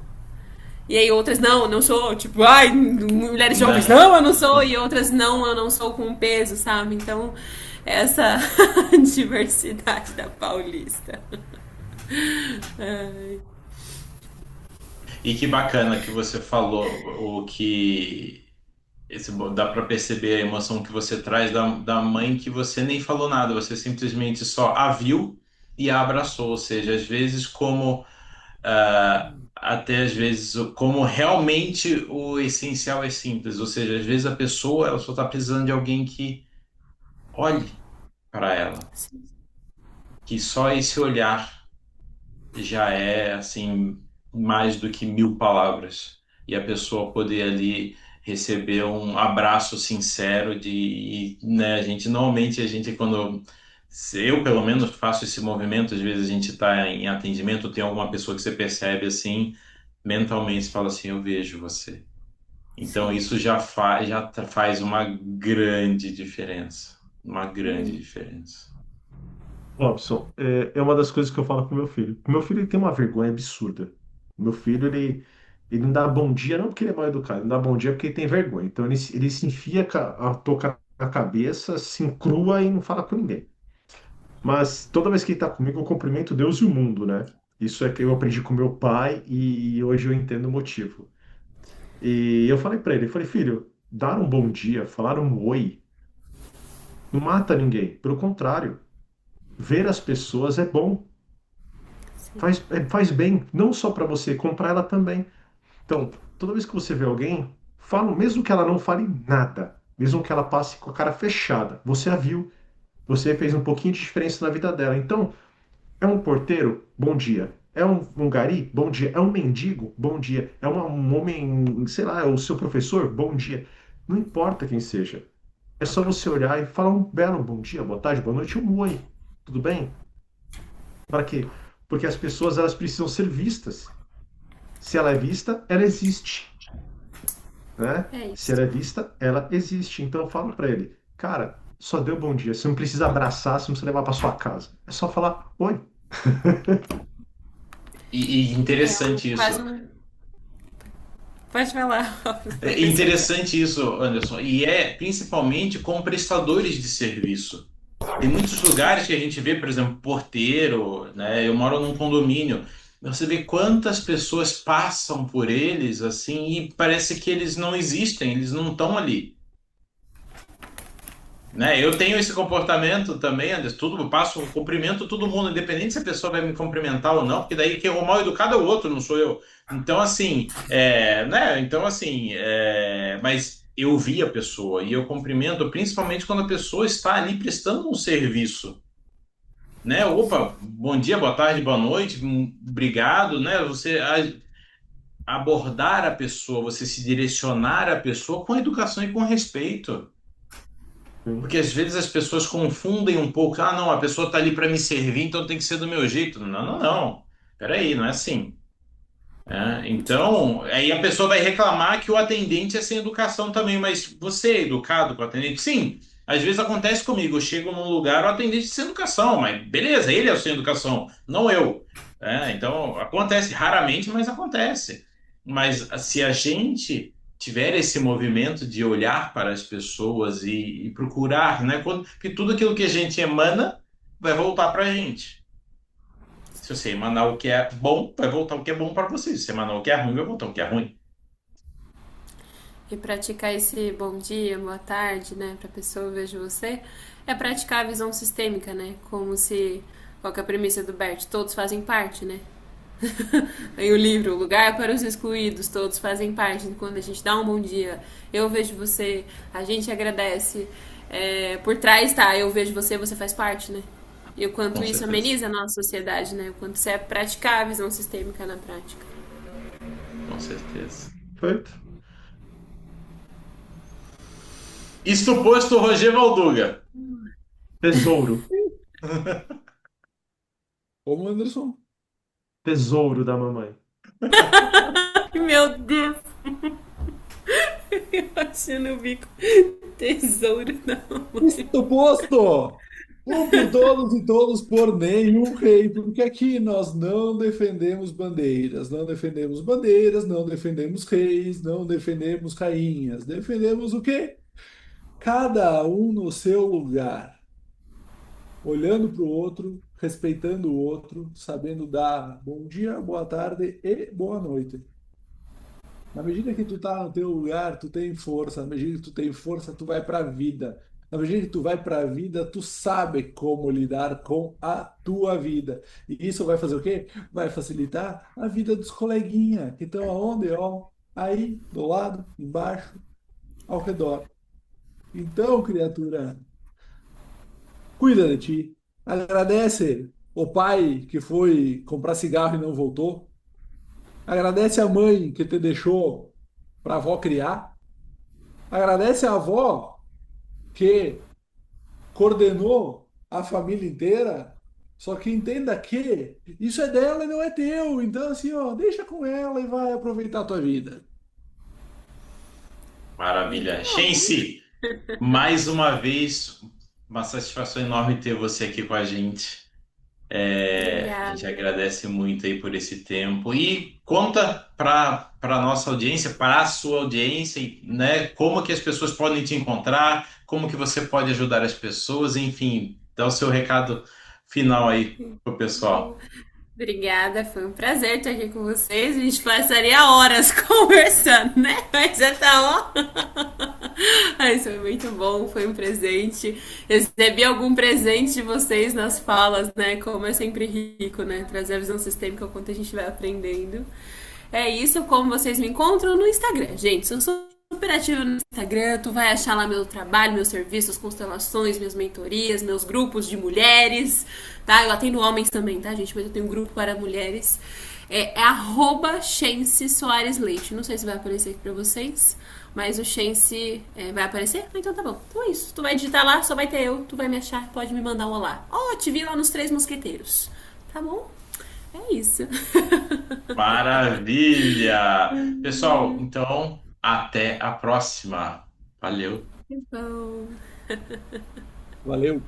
E aí outras, não, eu não sou. Tipo, ai, mulheres jovens, Né? não, eu não sou. E outras, não, eu não sou com peso, sabe? Então, essa diversidade da Paulista. Ai, E que bacana que você falou o que dá para perceber a emoção que você traz da mãe que você nem falou nada, você simplesmente só a viu e a abraçou, ou seja, às vezes como até às vezes como realmente o essencial é simples, ou seja, às vezes a pessoa ela só está precisando de alguém que olhe para ela, sim, que só esse olhar já é assim mais do que 1.000 palavras e a pessoa poder ali receber um abraço sincero né, a gente quando eu pelo menos faço esse movimento, às vezes a gente está em atendimento, tem alguma pessoa que você percebe assim mentalmente fala assim, eu vejo você. Então sim. isso faz uma grande diferença, uma grande diferença. Robson, é uma das coisas que eu falo com meu filho. Meu filho ele tem uma vergonha absurda. Meu filho, ele não dá bom dia, não porque ele é mal educado, ele não dá bom dia porque ele tem vergonha. Então ele se enfia a touca na cabeça, se encrua e não fala com ninguém. Mas toda vez que ele está comigo, eu cumprimento Deus e o mundo, né? Isso é que eu aprendi com meu pai e hoje eu entendo o motivo. E eu falei para ele, eu falei, filho, dar um bom dia, falar um oi, não mata ninguém. Pelo contrário, ver as pessoas é bom. Faz bem, não só para você, como para ela também. Então, toda vez que você vê alguém, Fala, mesmo que ela não fale nada, mesmo que ela passe com a cara fechada, você a viu, você fez um pouquinho de diferença na vida dela. Então, é um porteiro? Bom dia. É um gari? Bom dia. É um mendigo? Bom dia. É um homem, sei lá, é o seu professor? Bom dia. Não importa quem seja. É só você olhar e falar um belo bom dia, boa tarde, boa noite, um oi. Tudo bem? Para quê? Porque as pessoas elas precisam ser vistas. Se ela é vista, ela existe, né? É Se isso. ela é vista, ela existe. Então eu falo para ele, cara, só deu bom dia. Você não precisa abraçar, você não precisa levar para sua casa. É só falar oi. E É interessante quase isso. um. Pode falar, É depois eu quero. interessante isso, Anderson. E é principalmente com prestadores de serviço. Tem muitos lugares que a gente vê, por exemplo, porteiro, né? Eu moro num condomínio. Você vê quantas pessoas passam por eles assim e parece que eles não existem, eles não estão ali. Né? Eu tenho esse comportamento também, Anderson. Tudo, eu passo, cumprimento todo mundo, independente se a pessoa vai me cumprimentar ou não, porque daí quem é o mal educado é o outro, não sou eu. Então, assim, né? Então, assim, mas eu vi a pessoa e eu cumprimento, principalmente quando a pessoa está ali prestando um serviço, né? Sim. Opa, bom dia, boa tarde, boa noite, obrigado, né? Abordar a pessoa, você se direcionar à pessoa com educação e com respeito. Sim, Porque às vezes as pessoas confundem um pouco. Ah, não, a pessoa está ali para me servir, então tem que ser do meu jeito. Não, não, não. Peraí, não é assim. Então, aí a pessoa vai reclamar que o atendente é sem educação também, mas você é educado com o atendente? Sim, às vezes acontece comigo. Eu chego num lugar, o atendente é sem educação, mas beleza, ele é o sem educação, não eu. Então, acontece raramente, mas acontece. Mas se a gente tiver esse movimento de olhar para as pessoas e procurar, né? Porque tudo aquilo que a gente emana vai voltar para a gente. Se você emanar o que é bom, vai voltar o que é bom para você. Se você emanar o que é ruim, vai voltar o que é ruim. E praticar esse bom dia, boa tarde, né, pra pessoa vejo você, é praticar a visão sistêmica, né? Como se. Qual que é a premissa do Bert? Todos fazem parte, né? Aí o livro, o lugar para os excluídos, todos fazem parte. Quando a gente dá um bom dia, eu vejo você, a gente agradece. Por trás tá, eu vejo você, você faz parte, né? E o quanto Com isso certeza. ameniza a nossa sociedade, né? O quanto isso é praticar a visão sistêmica na prática. Com certeza. perfeito. Isto posto, Roger Valduga. Tesouro. Como Anderson? Tesouro da mamãe. Ai, meu Deus! Eu achando o bico tesouro da mãe. Isto posto! Um por todos e todos por nenhum rei, porque aqui nós não defendemos bandeiras, não defendemos bandeiras, não defendemos reis, não defendemos rainhas. Defendemos o quê? Cada um no seu lugar, olhando para o outro, respeitando o outro, sabendo dar bom dia, boa tarde e boa noite. Na medida que tu tá no teu lugar, tu tem força. Na medida que tu tem força, tu vai para a vida. Na medida que tu vai para a vida, tu sabe como lidar com a tua vida. E isso vai fazer o quê? Vai facilitar a vida dos coleguinhas que estão aonde, ó, aí, do lado, embaixo, ao redor. Então, criatura, cuida de ti. Agradece o pai que foi comprar cigarro e não voltou. Agradece a mãe que te deixou para a avó criar. Agradece a avó que coordenou a família inteira, só que entenda que isso é dela e não é teu. Então, assim, ó, deixa com ela e vai aproveitar a tua vida. Muito Maravilha. bom. Shensi, mais uma vez, uma satisfação enorme ter você aqui com a gente. A gente Obrigada. agradece muito aí por esse tempo e conta para nossa audiência, para a sua audiência, né, como que as pessoas podem te encontrar, como que você pode ajudar as pessoas, enfim, dá o seu recado final aí pro pessoal. Obrigada, foi um prazer estar aqui com vocês. A gente passaria horas conversando, né? Mas já tá ó. Mas foi muito bom, foi um presente. Recebi algum presente de vocês nas falas, né? Como é sempre rico, né? Trazer a visão sistêmica o quanto a gente vai aprendendo. É isso, como vocês me encontram no Instagram. Gente, eu sou super ativa no Instagram, tu vai achar lá meu trabalho, meus serviços, constelações, minhas mentorias, meus grupos de mulheres, tá? Eu atendo homens também, tá, gente? Mas eu tenho um grupo para mulheres. É @Chance Soares Leite. Não sei se vai aparecer aqui pra vocês, mas o Chance vai aparecer? Então tá bom. Então é isso. Tu vai digitar lá, só vai ter eu, tu vai me achar, pode me mandar um olá. Te vi lá nos Três Mosqueteiros. Tá bom? É isso. Maravilha! Pessoal, então até a próxima. Valeu! Bom. Valeu.